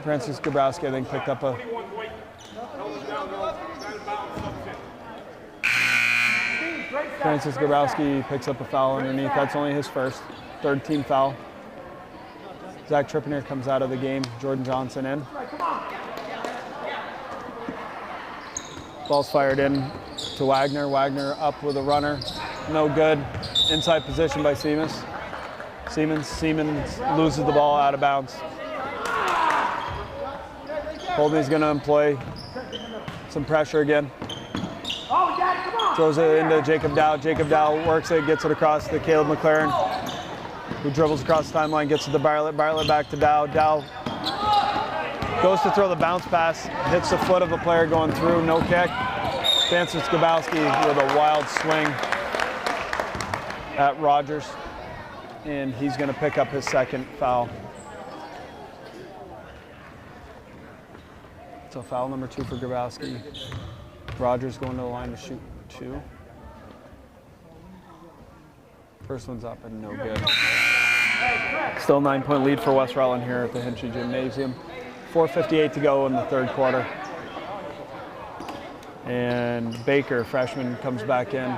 Francis Grabowski, I think, picked up a... Francis Grabowski picks up a foul underneath. That's only his first. 3rd team foul. Zach Trippier comes out of the game. Jordan Johnson in. Ball's fired in to Wagner. Wagner up with a runner. No good. Inside position by Siemens. Siemens loses the ball out of bounds. Poultney's going to employ some pressure again. Throws it into Jacob Dow. Jacob Dow works it, gets it across to Caleb McLaren, who dribbles across the timeline, gets it to Bartlett. Bartlett back to Dow. Dow goes to throw the bounce pass, hits the foot of the player going through, no kick. Francis Grabowski with a wild swing at Rogers, and he's going to pick up his second foul. So foul number 2 for Grabowski. Rogers going to the line to shoot 2. First one's up and no good. Still 9-point lead for West Rutland here at the Hinchy Gymnasium. 4:58 to go in the 3rd quarter. And Baker, freshman, comes back in.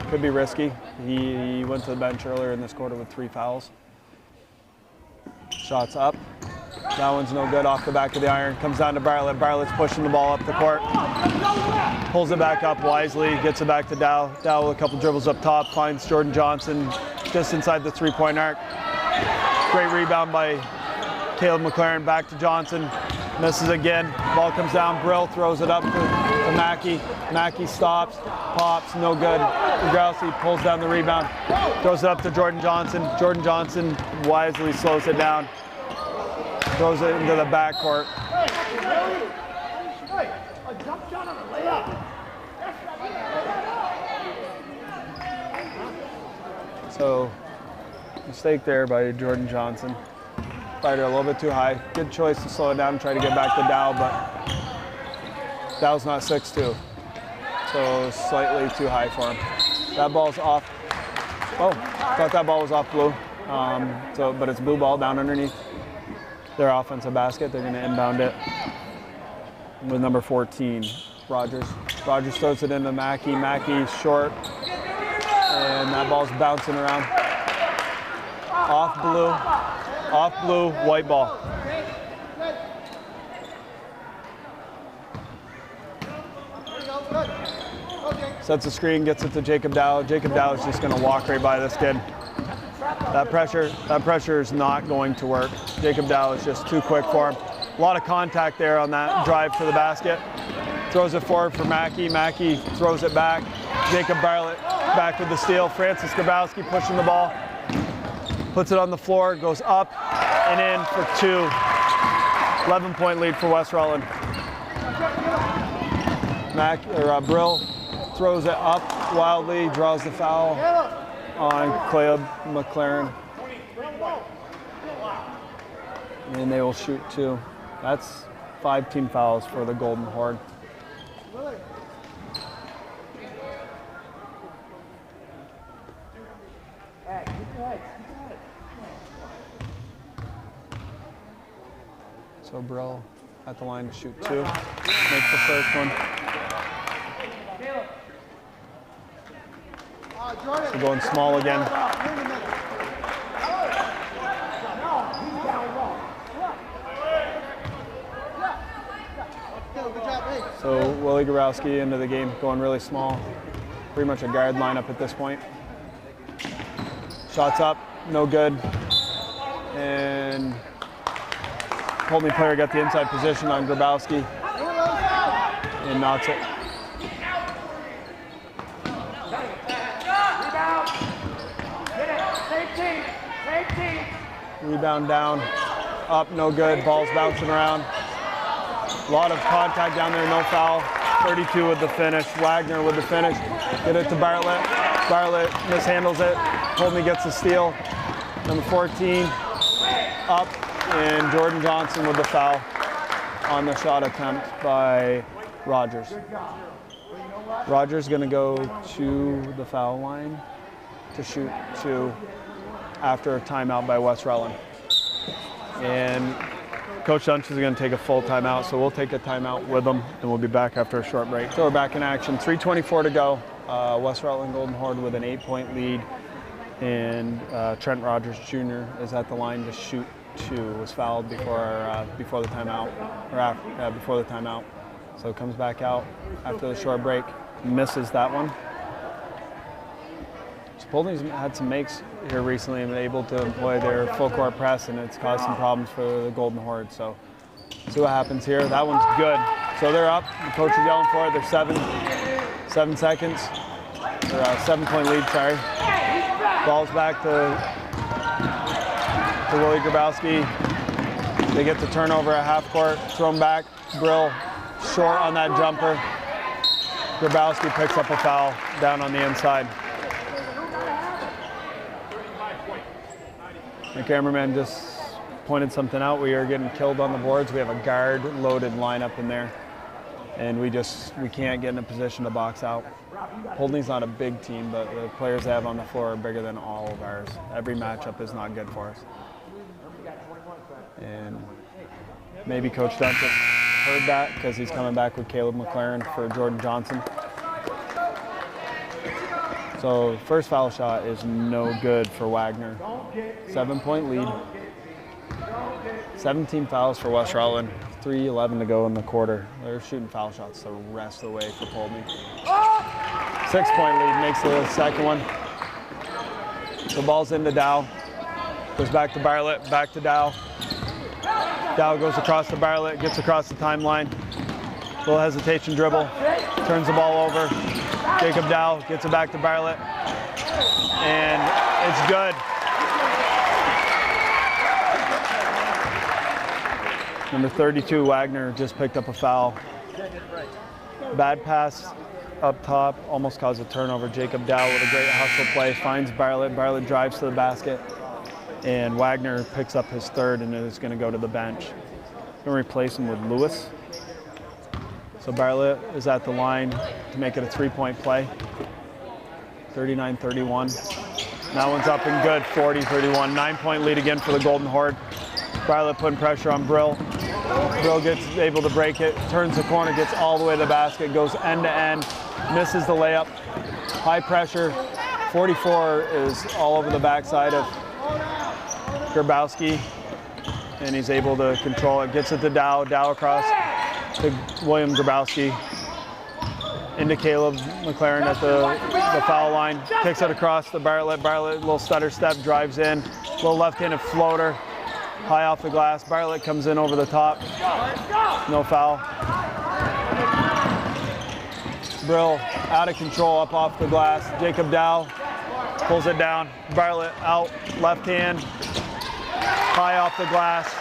Could be risky. He went to the bench earlier in this quarter with 3 fouls. Shots up. That one's no good, off the back of the iron. Comes down to Bartlett. Bartlett's pushing the ball up the court. Pulls it back up wisely, gets it back to Dow. Dow with a couple dribbles up top, finds Jordan Johnson, just inside the three-point arc. Great rebound by Caleb McLaren, back to Johnson. Misses again. Ball comes down. Brill throws it up to Mackey. Mackey stops, pops, no good. Grabowski pulls down the rebound, throws it up to Jordan Johnson. Jordan Johnson wisely slows it down, throws it into the backcourt. A jump shot on a layup. So, mistake there by Jordan Johnson. Fired it a little bit too high. Good choice to slow it down and try to get back to Dow, but Dow's not 6'2", so slightly too high for him. That ball's off. Oh, thought that ball was off Blue. But it's Blue ball down underneath their offensive basket. They're going to inbound it with number 14, Rogers. Rogers throws it into Mackey. Mackey's short, and that ball's bouncing around. Off Blue, white ball. Sets the screen, gets it to Jacob Dow. Jacob Dow is just going to walk right by this kid. That pressure is not going to work. Jacob Dow is just too quick for him. A lot of contact there on that drive to the basket. Throws it forward for Mackey. Mackey throws it back. Jacob Bartlett back with the steal. Francis Grabowski pushing the ball. Puts it on the floor, goes up and in for two. 11-point lead for West Rutland. Brill throws it up wildly, draws the foul on Caleb McLaren. And they will shoot two. That's 5 team fouls for the Golden Horde. So Brill at the line to shoot two. Makes the first one. So going small again. So Willie Grabowski into the game, going really small. Pretty much a guard lineup at this point. Shots up, no good. And Poultney player got the inside position on Grabowski and knocks it. Rebound down, up, no good. Ball's bouncing around. A lot of contact down there, no foul. 32 with the finish. Wagner with the finish. Get it to Bartlett. Bartlett mishandles it. Poultney gets the steal. Number 14 up, and Jordan Johnson with the foul on the shot attempt by Rogers. Rogers going to go to the foul line to shoot two after a timeout by West Rutland. And Coach Dunch is going to take a full timeout, so we'll take a timeout with them, and we'll be back after a short break. So we're back in action. 3:24 to go. West Rutland Golden Horde with an 8-point lead, and Trent Rogers Jr. is at the line to shoot two. Was fouled before the timeout, before the timeout. So comes back out after the short break, misses that one. So Poultney's had some makes here recently and been able to employ their full court press, and it's caused some problems for the Golden Horde. So see what happens here. That one's good. So they're up. The coach is yelling for it. They're 7 seconds. They're a 7-point lead, sorry. Ball's back to Willie Grabowski. They get the turnover at half court. Thrown back. Brill short on that jumper. Grabowski picks up a foul down on the inside. The cameraman just pointed something out. We are getting killed on the boards. We have a guard-loaded lineup in there, and we can't get in a position to box out. Poultney's not a big team, but the players they have on the floor are bigger than all of ours. Every matchup is not good for us. And maybe Coach Dunch heard that because he's coming back with Caleb McLaren for Jordan Johnson. So first foul shot is no good for Wagner. 7-point lead. 17 fouls for West Rutland. 3:11 to go in the quarter. They're shooting foul shots the rest of the way for Poultney. 6-point lead makes the second one. The ball's into Dow. Goes back to Bartlett, back to Dow. Dow goes across to Bartlett, gets across the timeline. Little hesitation dribble, turns the ball over. Jacob Dow gets it back to Bartlett, and it's good. Number 32, Wagner, just picked up a foul. Bad pass up top, almost caused a turnover. Jacob Dow with a great hustle play, finds Bartlett. Bartlett drives to the basket, and Wagner picks up his third and is going to go to the bench. Going to replace him with Lewis. So Bartlett is at the line to make it a three-point play. 39-31. That one's up and good, 40-31. 9-point lead again for the Golden Horde. Bartlett putting pressure on Brill. Brill gets able to break it, turns the corner, gets all the way to the basket, goes end to end, misses the layup. High pressure. 44 is all over the backside of Grabowski, and he's able to control it. Gets it to Dow. Dow across to William Grabowski. Into Caleb McLaren at the foul line. Kicks it across to Bartlett. Bartlett, little stutter step, drives in. Little left-handed floater. High off the glass. Bartlett comes in over the top. No foul. Brill out of control up off the glass. Jacob Dow pulls it down. Bartlett out, left hand. High off the glass.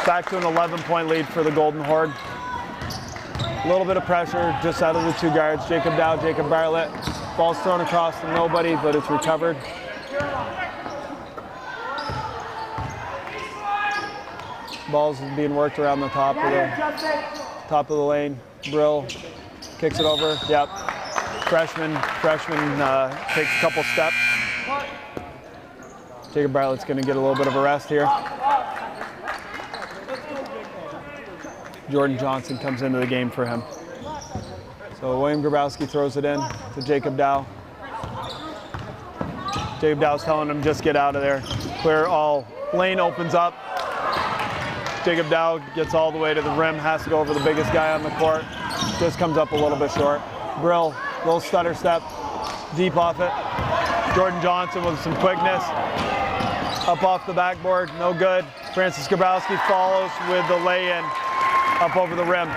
Back to an 11-point lead for the Golden Horde. A little bit of pressure just out of the two guards. Jacob Dow, Jacob Bartlett. Ball's thrown across to nobody, but it's recovered. Ball's being worked around the top of the lane. Brill kicks it over. Yep. Freshman takes a couple steps. Jacob Bartlett's going to get a little bit of a rest here. Jordan Johnson comes into the game for him. So William Grabowski throws it in to Jacob Dow. Jacob Dow's telling him just get out of there. Clear all. Lane opens up. Jacob Dow gets all the way to the rim, has to go over the biggest guy on the court. Just comes up a little bit short. Brill, little stutter step, deep off it. Jordan Johnson with some quickness. Up off the backboard, no good. Francis Grabowski follows with the lay-in up over the rim.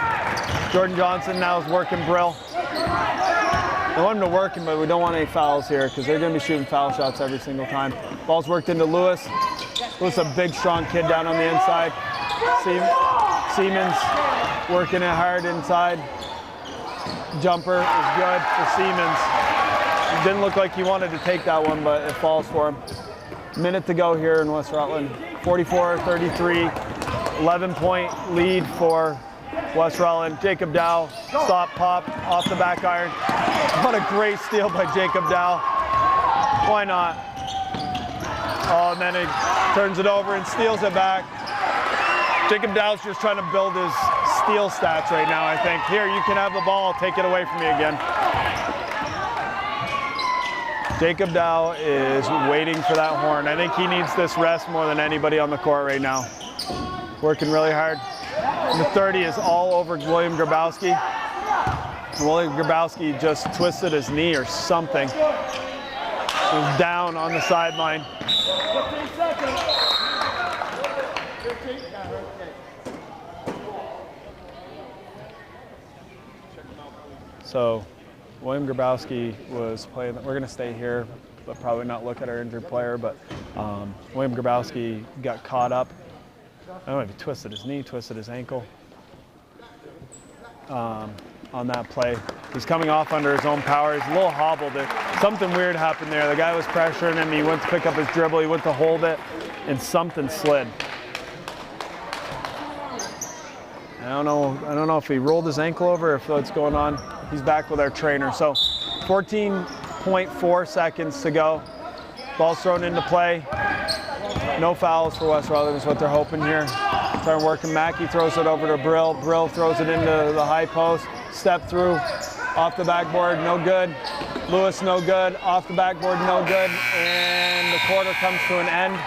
Jordan Johnson now is working Brill. We want him to work him, but we don't want any fouls here because they're going to be shooting foul shots every single time. Ball's worked into Lewis. Lewis, a big, strong kid down on the inside. Siemens working it hard inside. Jumper is good for Siemens. It didn't look like he wanted to take that one, but it falls for him. Minute to go here in West Rutland. 44-33, 11-point lead for West Rutland. Jacob Dow, stop, pop, off the back iron. What a great steal by Jacob Dow. Why not? Oh, and then he turns it over and steals it back. Jacob Dow's just trying to build his steal stats right now, I think. Here, you can have the ball. Take it away from me again. Jacob Dow is waiting for that horn. I think he needs this rest more than anybody on the court right now. Working really hard. The 30 is all over William Grabowski. William Grabowski just twisted his knee or something. He's down on the sideline. 15 seconds. 15. So William Grabowski was playing. We're going to stay here, but probably not look at our injured player. But William Grabowski got caught up. I don't know if he twisted his knee, twisted his ankle on that play. He's coming off under his own power. He's a little hobbled. Something weird happened there. The guy was pressuring him. He went to pick up his dribble. He went to hold it, and something slid. I don't know if he rolled his ankle over or if what's going on. He's back with our trainer. So 14.4 seconds to go. Ball's thrown into play. No fouls for West Rutland is what they're hoping here. Trying to work him. Mackey throws it over to Brill. Brill throws it into the high post. Step through. Off the backboard, no good. Lewis, no good. Off the backboard, no good. And the quarter comes to an end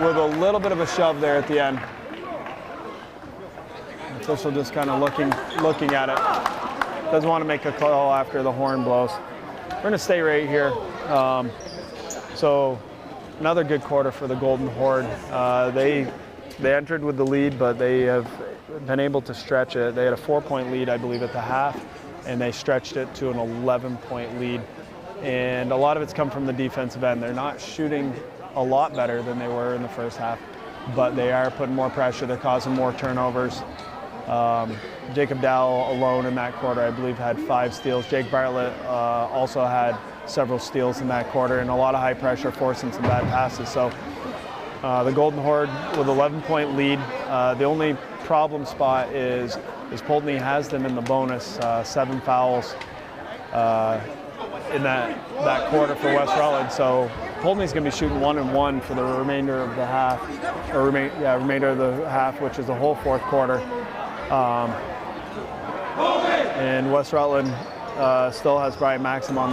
with a little bit of a shove there at the end. Official just kind of looking at it. Doesn't want to make a call after the horn blows. We're going to stay right here. So another good quarter for the Golden Horde. They entered with the lead, but they have been able to stretch it. They had a 4-point lead, I believe, at the half, and they stretched it to an 11-point lead. And a lot of it's come from the defensive end. They're not shooting a lot better than they were in the first half, but they are putting more pressure. They're causing more turnovers. Jacob Dow alone in that quarter, I believe, had 5 steals. Jake Bartlett also had several steals in that quarter, and a lot of high pressure, forcing some bad passes. So the Golden Horde with 11-point lead. The only problem spot is Poultney has them in the bonus, 7 fouls in that quarter for West Rutland. So Poultney's going to be shooting 1-1 for the remainder of the half, or remainder of the half, which is the whole fourth quarter. And West Rutland still has Brian Maxim on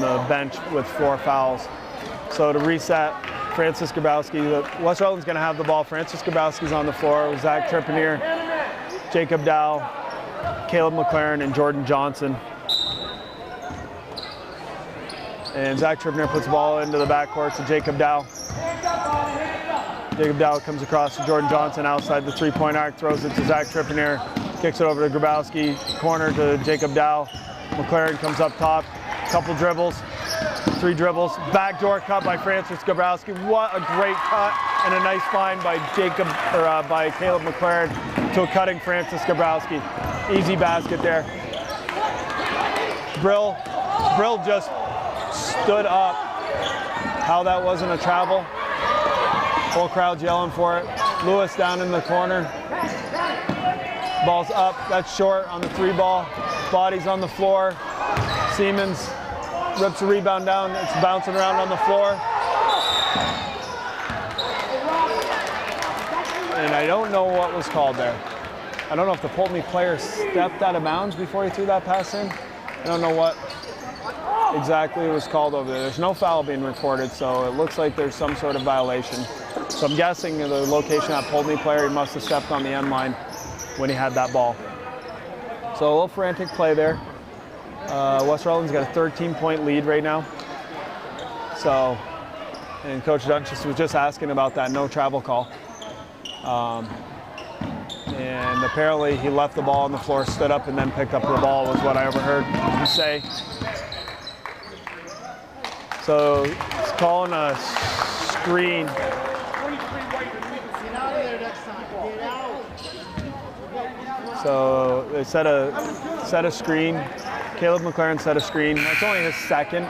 the bench with 4 fouls. So to reset, Francis Grabowski, West Rutland's going to have the ball. Francis Grabowski's on the floor with Zach Trippier, Jacob Dow, Caleb McLaren, and Jordan Johnson. And Zach Trippier puts the ball into the backcourt to Jacob Dow. Jacob Dow comes across to Jordan Johnson outside the 3-point arc, throws it to Zach Trippier, kicks it over to Grabowski, corner to Jacob Dow. McLaren comes up top, couple dribbles, 3 dribbles, backdoor cut by Francis Grabowski. What a great cut and a nice find by by Caleb McLaren to a cutting Francis Grabowski. Easy basket there. Brill just stood up. How that wasn't a travel. Whole crowd's yelling for it. Lewis down in the corner. Ball's up. That's short on the 3-ball. Body's on the floor. Siemens rips a rebound down. It's bouncing around on the floor. And I don't know what was called there. I don't know if the Poultney player stepped out of bounds before he threw that pass in. I don't know what exactly was called over there. There's no foul being recorded, so it looks like there's some sort of violation. So I'm guessing the location of that Poultney player, he must have stepped on the end line when he had that ball. So a little frantic play there. West Rutland's got a 13-point lead right now. So, and Coach Dunches was just asking about that no travel call. And apparently he left the ball on the floor, stood up, and then picked up the ball, was what I overheard him say. So he's calling a screen. So they set a screen. Caleb McLaren set a screen. That's only his second.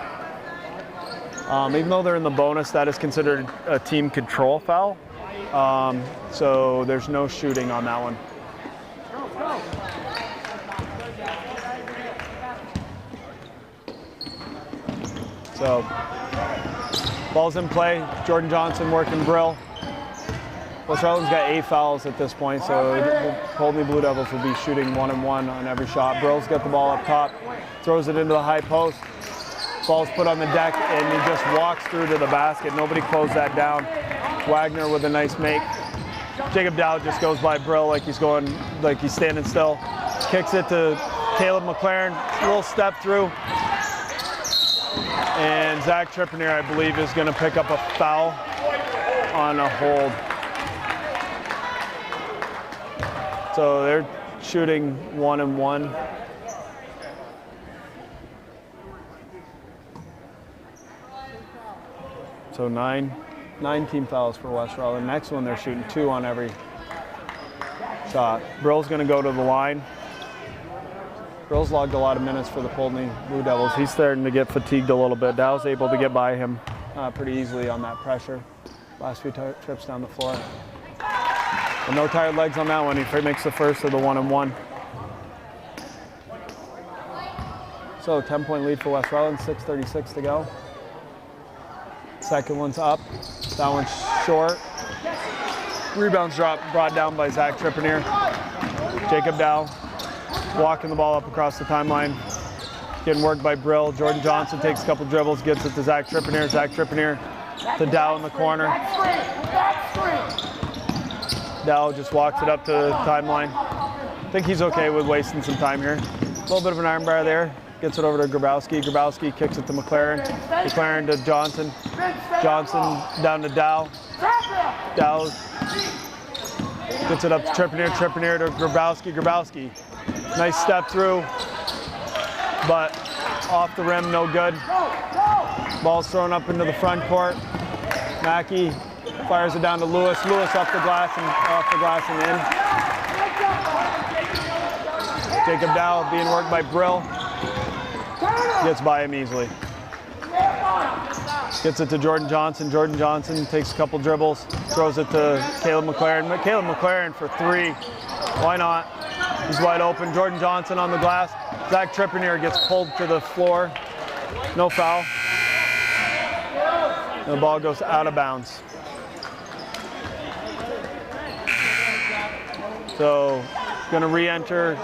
Even though they're in the bonus, that is considered a team control foul. So there's no shooting on that one. So ball's in play. Jordan Johnson working Brill. West Rutland's got 8 fouls at this point, so the Poultney Blue Devils will be shooting 1-1 on every shot. Brill's got the ball up top, throws it into the high post. Ball's put on the deck, and he just walks through to the basket. Nobody closed that down. Wagner with a nice make. Jacob Dow just goes by Brill like he's standing still. Kicks it to Caleb McLaren, a little step through. And Zach Trippier, I believe, is going to pick up a foul on a hold. So they're shooting 1-1. So nine team fouls for West Rutland. Next one, they're shooting 2 on every shot. Brill's going to go to the line. Brill's logged a lot of minutes for the Poultney Blue Devils. He's starting to get fatigued a little bit. Dow's able to get by him pretty easily on that pressure. Last few trips down the floor. And no tired legs on that one. He makes the first of the 1-1. So 10-point lead for West Rutland, 6:36 to go. Second one's up. That one's short. Rebounds brought down by Zach Trippier. Jacob Dow walking the ball up across the timeline. Getting worked by Brill. Jordan Johnson takes a couple dribbles, gets it to Zach Trippier. Zach Trippier to Dow in the corner. Dow just walks it up to the timeline. I think he's okay with wasting some time here. A little bit of an arm bar there. gets it over to Grabowski. Grabowski kicks it to McLaren. McLaren to Johnson. Johnson down to Dow. Dow gets it up to Trippier. Trippier to Grabowski. Grabowski, nice step through, but off the rim, no good. Ball's thrown up into the front court. Mackey fires it down to Lewis. Lewis off the glass and in. Jacob Dow being worked by Brill. Gets by him easily. Gets it to Jordan Johnson. Jordan Johnson takes a couple dribbles, throws it to Caleb McLaren. Caleb McLaren for three. Why not? He's wide open. Jordan Johnson on the glass. Zach Trippier gets pulled to the floor. No foul. And the ball goes out of bounds. So, going to re-enter.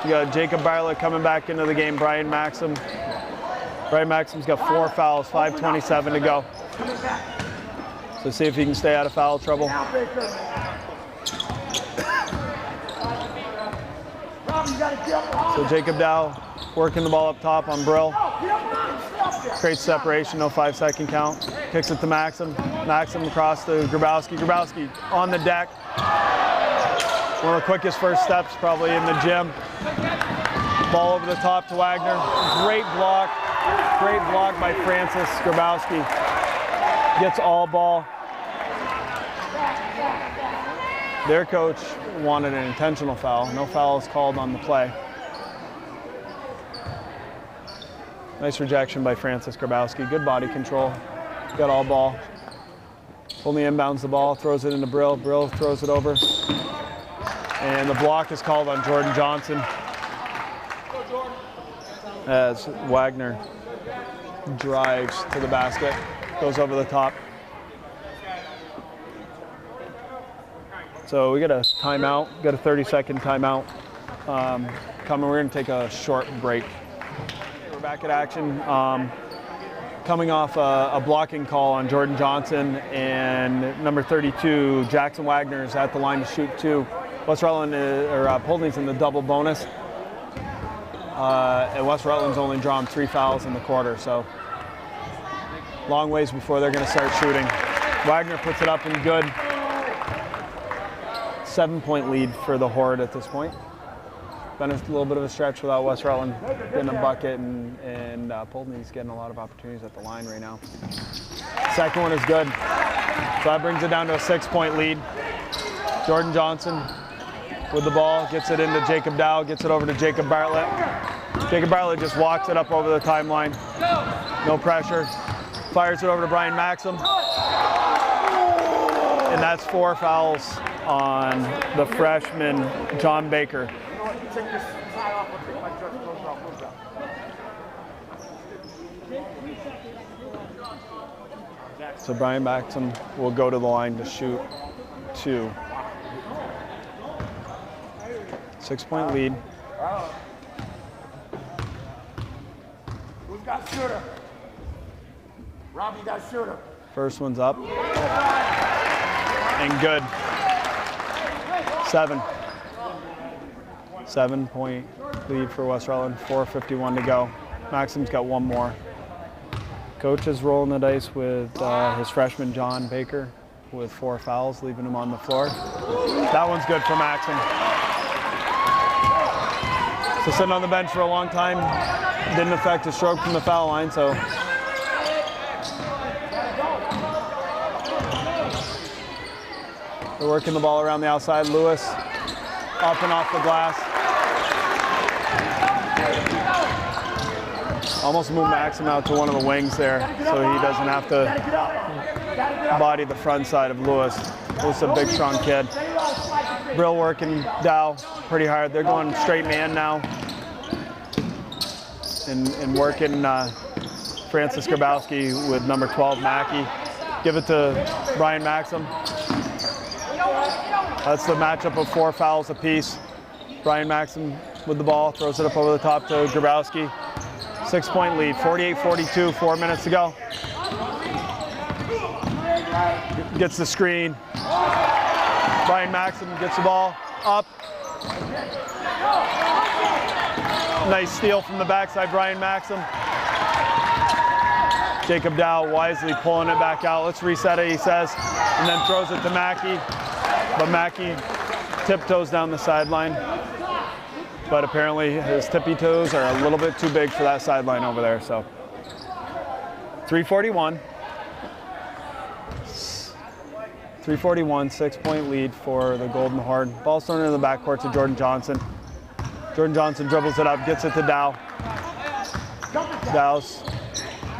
You got Jacob Bartlett coming back into the game. Brian Maxim. Brian Maxim's got 4 fouls, 5:27 to go. So see if he can stay out of foul trouble. So Jacob Dow working the ball up top on Brill. Creates separation, no 5-second count. Kicks it to Maxim. Maxim across to Grabowski. Grabowski on the deck. One of the quickest first steps probably in the gym. Ball over the top to Wagner. Great block by Francis Grabowski. Gets all ball. Their coach wanted an intentional foul. No foul is called on the play. Nice rejection by Francis Grabowski. Good body control. Got all ball. Only inbounds the ball, throws it into Brill. Brill throws it over. And the block is called on Jordan Johnson as Wagner drives to the basket, goes over the top. So we got a timeout, got a 30-second timeout coming. We're going to take a short break. We're back at action. Coming off a blocking call on Jordan Johnson, and number 32, Jackson Wagner, is at the line to shoot 2. West Rutland, Poultney's in the double bonus. And West Rutland's only drawn 3 fouls in the quarter, so long ways before they're going to start shooting. Wagner puts it up and good. 7-point lead for the Horde at this point. Been a little bit of a stretch without West Rutland getting a bucket, and Poultney's getting a lot of opportunities at the line right now. Second one is good. So that brings it down to a 6-point lead. Jordan Johnson with the ball, gets it into Jacob Dow, gets it over to Jacob Bartlett. Jacob Bartlett just walks it up over the timeline. No pressure. Fires it over to Brian Maxim. And that's 4 fouls on the freshman, John Baker. So Brian Maxim will go to the line to shoot 2. 6-point lead. Who's got shooter? Robbie got shooter. First one's up. And good. 7-point lead for West Rutland. 4:51 to go. Maxim's got 1 more. Coach is rolling the dice with his freshman John Baker with 4 fouls, leaving him on the floor. That one's good for Maxim. So sitting on the bench for a long time, didn't affect his stroke from the foul line, so. They're working the ball around the outside. Lewis up and off the glass. Almost moved Maxim out to one of the wings there, so he doesn't have to body the front side of Lewis. Lewis is a big, strong kid. Brill working Dow pretty hard. They're going straight man now and working Francis Grabowski with number 12, Mackey. Give it to Brian Maxim. That's the matchup of 4 fouls apiece. Brian Maxim with the ball, throws it up over the top to Grabowski. 6-point lead, 48-42, 4 minutes to go. Gets the screen. Brian Maxim gets the ball up. Nice steal from the backside, Brian Maxim. Jacob Dow wisely pulling it back out. Let's reset it, he says, and then throws it to Mackey. But Mackey tiptoes down the sideline. But apparently his tippy toes are a little bit too big for that sideline over there. So 3:41. 3:41, 6-point lead for the Golden Horde. Ball's thrown into the backcourt to Jordan Johnson. Jordan Johnson dribbles it up, gets it to Dow. Dow's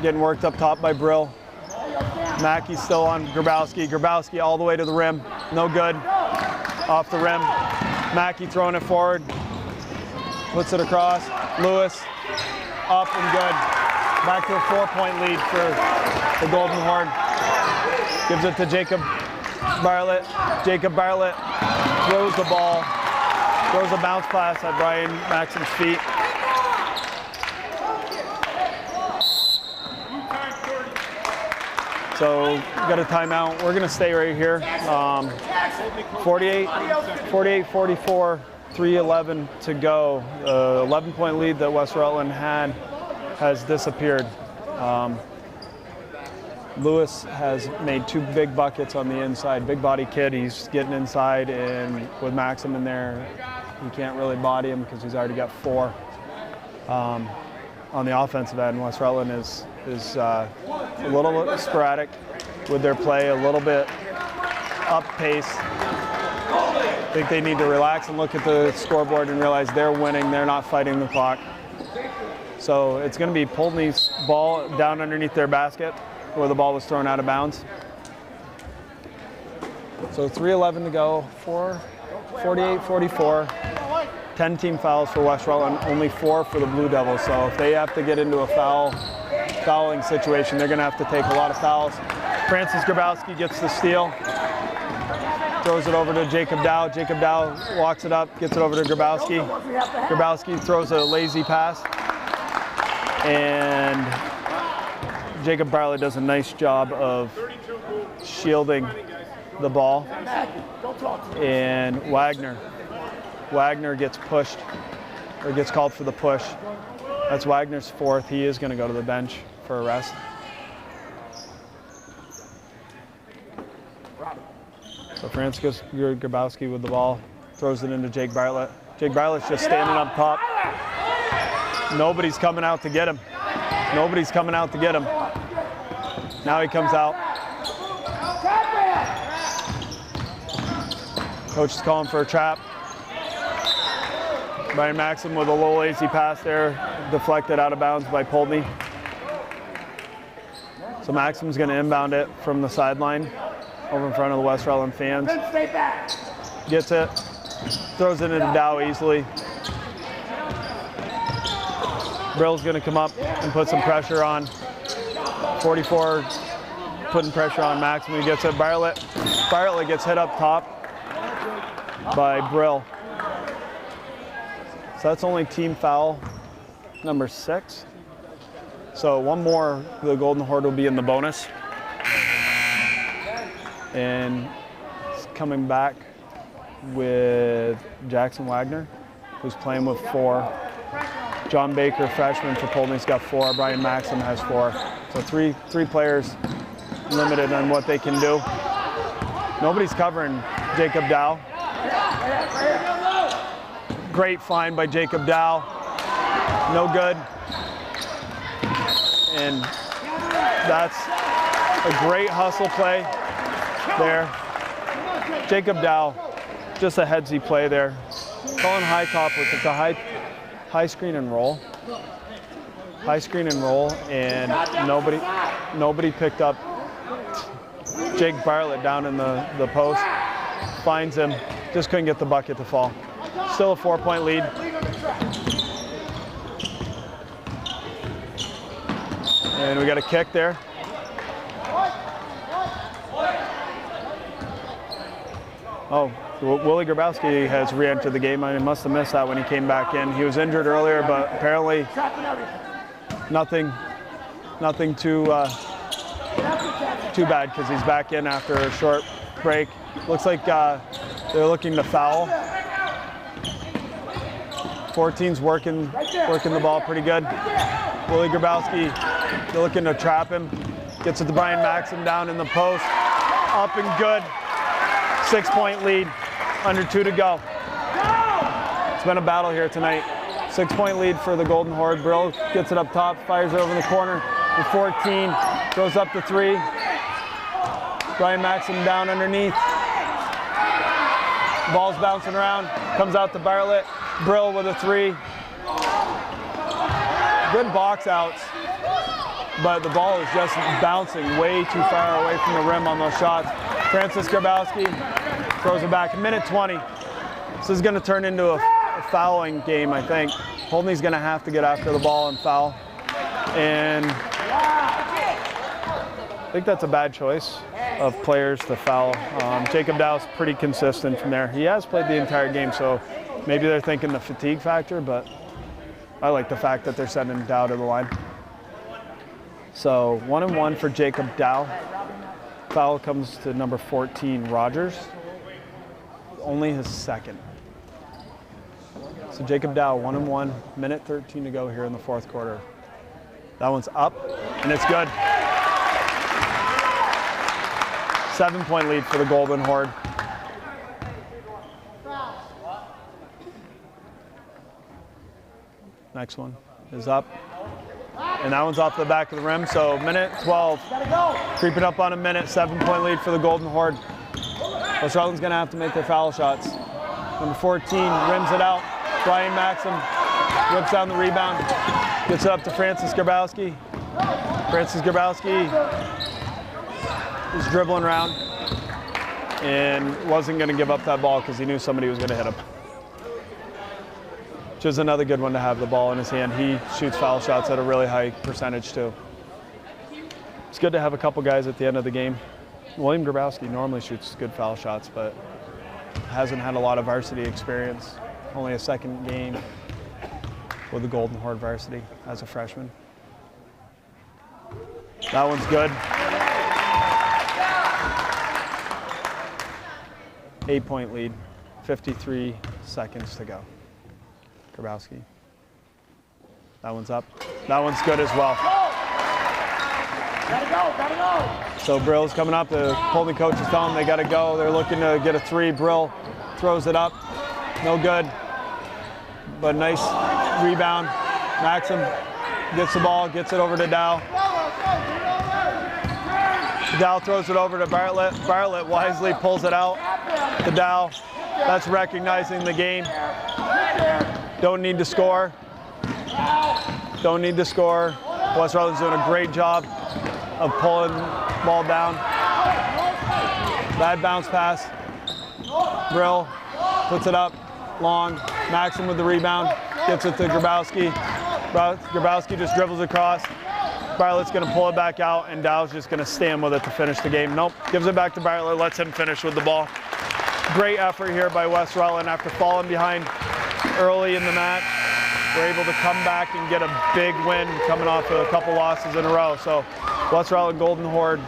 getting worked up top by Brill. Mackey's still on Grabowski. Grabowski all the way to the rim. No good. Off the rim. Mackey throwing it forward. Puts it across. Lewis up and good. Back to a 4-point lead for the Golden Horde. Gives it to Jacob Bartlett. Jacob Bartlett throws the ball. Throws a bounce pass at Brian Maxim's feet. So we got a timeout. We're gonna stay right here. 48-44, 3:11 to go. 11-point lead that West Rutland had has disappeared. Lewis has made 2 big buckets on the inside. Big body kid, he's getting inside, and with Maxim in there, he can't really body him because he's already got 4. On the offensive end, West Rutland is a little sporadic with their play, a little bit up pace. I think they need to relax and look at the scoreboard and realize they're winning, they're not fighting the clock. So it's going to be Poultney's ball down underneath their basket where the ball was thrown out of bounds. So 3:11 to go, 48-44. 10 team fouls for West Rutland, only 4 for the Blue Devils. So if they have to get into a fouling situation, they're going to have to take a lot of fouls. Francis Grabowski gets the steal, throws it over to Jacob Dow. Jacob Dow walks it up, gets it over to Grabowski. Grabowski throws a lazy pass, and Jacob Bartlett does a nice job of shielding the ball, and Wagner gets pushed, or gets called for the push. That's Wagner's 4th. He is going to go to the bench for a rest. So Francis Grabowski with the ball, throws it into Jake Bartlett. Jake Bartlett's just standing up top. Nobody's coming out to get him. Nobody's coming out to get him. Now he comes out. Coach is calling for a trap. Brian Maxim with a little lazy pass there, deflected out of bounds by Poultney. So Maxim's going to inbound it from the sideline over in front of the West Rutland fans. Gets it, throws it into Dow easily. Brill's going to come up and put some pressure on. 44 putting pressure on Maxim. He gets it. Bartlett gets hit up top by Brill. So that's only team foul number 6. So one more, the Golden Horde will be in the bonus. And coming back with Jackson Wagner, who's playing with 4. John Baker, freshman for Poultney's got 4. Brian Maxim has 4. So three players limited on what they can do. Nobody's covering Jacob Dow. Great find by Jacob Dow. No good. And that's a great hustle play there. Jacob Dow, just a headsy play there. Colin Highcopper, it's a high screen and roll. High screen and roll, and nobody picked up Jake Bartlett down in the post. Finds him, just couldn't get the bucket to fall. Still a 4-point lead. And we got a kick there. Oh, Willie Grabowski has re-entered the game. I must have missed that when he came back in. He was injured earlier, but apparently nothing too bad because he's back in after a short break. Looks like they're looking to foul. 14's working the ball pretty good. Willie Grabowski looking to trap him. Gets it to Brian Maxim down in the post. Up and good. 6-point lead. Under 2 to go. It's been a battle here tonight. 6-point lead for the Golden Horde. Brill gets it up top, fires it over in the corner. The 14 goes up to 3. Brian Maxim down underneath. Ball's bouncing around. Comes out to Bartlett. Brill with a 3. Good box outs, but the ball is just bouncing way too far away from the rim on those shots. Francis Grabowski throws it back. 1:20. This is going to turn into a fouling game, I think. Poultney's going to have to get after the ball and foul. And I think that's a bad choice of players to foul. Jacob Dow's pretty consistent from there. He has played the entire game, so maybe they're thinking the fatigue factor, but I like the fact that they're sending Dow to the line. So 1-1 for Jacob Dow. Foul comes to number 14, Rogers. Only his second. So Jacob Dow, 1-1, 1:13 to go here in the 4th quarter. That one's up, and it's good. 7-point lead for the Golden Horde. Next one is up. And that one's off the back of the rim, so 1:12. Creeping up on a minute, 7-point lead for the Golden Horde. West Rutland's gonna have to make their foul shots. Number 14 rims it out. Brian Maxim whips down the rebound. Gets it up to Francis Grabowski. Francis Grabowski is dribbling around and wasn't gonna give up that ball because he knew somebody was gonna hit him. Which is another good one to have the ball in his hand. He shoots foul shots at a really high percentage too. It's good to have a couple guys at the end of the game. William Grabowski normally shoots good foul shots, but hasn't had a lot of varsity experience. Only a second game with the Golden Horde varsity as a freshman. That one's good. 8-point lead, 53 seconds to go. Grabowski. That one's up. That one's good as well. Gotta go. So Brill's coming up. The Poultney coach is telling them they gotta go. They're looking to get a 3. Brill throws it up. No good. But nice rebound. Maxim gets the ball, gets it over to Dow. Dow throws it over to Bartlett. Bartlett wisely pulls it out to Dow. That's recognizing the game. Don't need to score. Don't need to score. West Rutland's doing a great job of pulling the ball down. Bad bounce pass. Brill puts it up long. Maxim with the rebound. Gets it to Grabowski. Grabowski just dribbles across. Bartlett's going to pull it back out, and Dow's just going to stand with it to finish the game. Nope. Gives it back to Bartlett. Lets him finish with the ball. Great effort here by West Rutland after falling behind early in the match. We're able to come back and get a big win coming off of a couple losses in a row. So West Rutland Golden Horde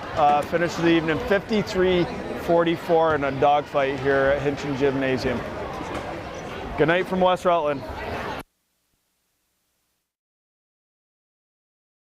finished the evening 53-44 in a dogfight here at Hinchin Gymnasium. Good night from West Rutland.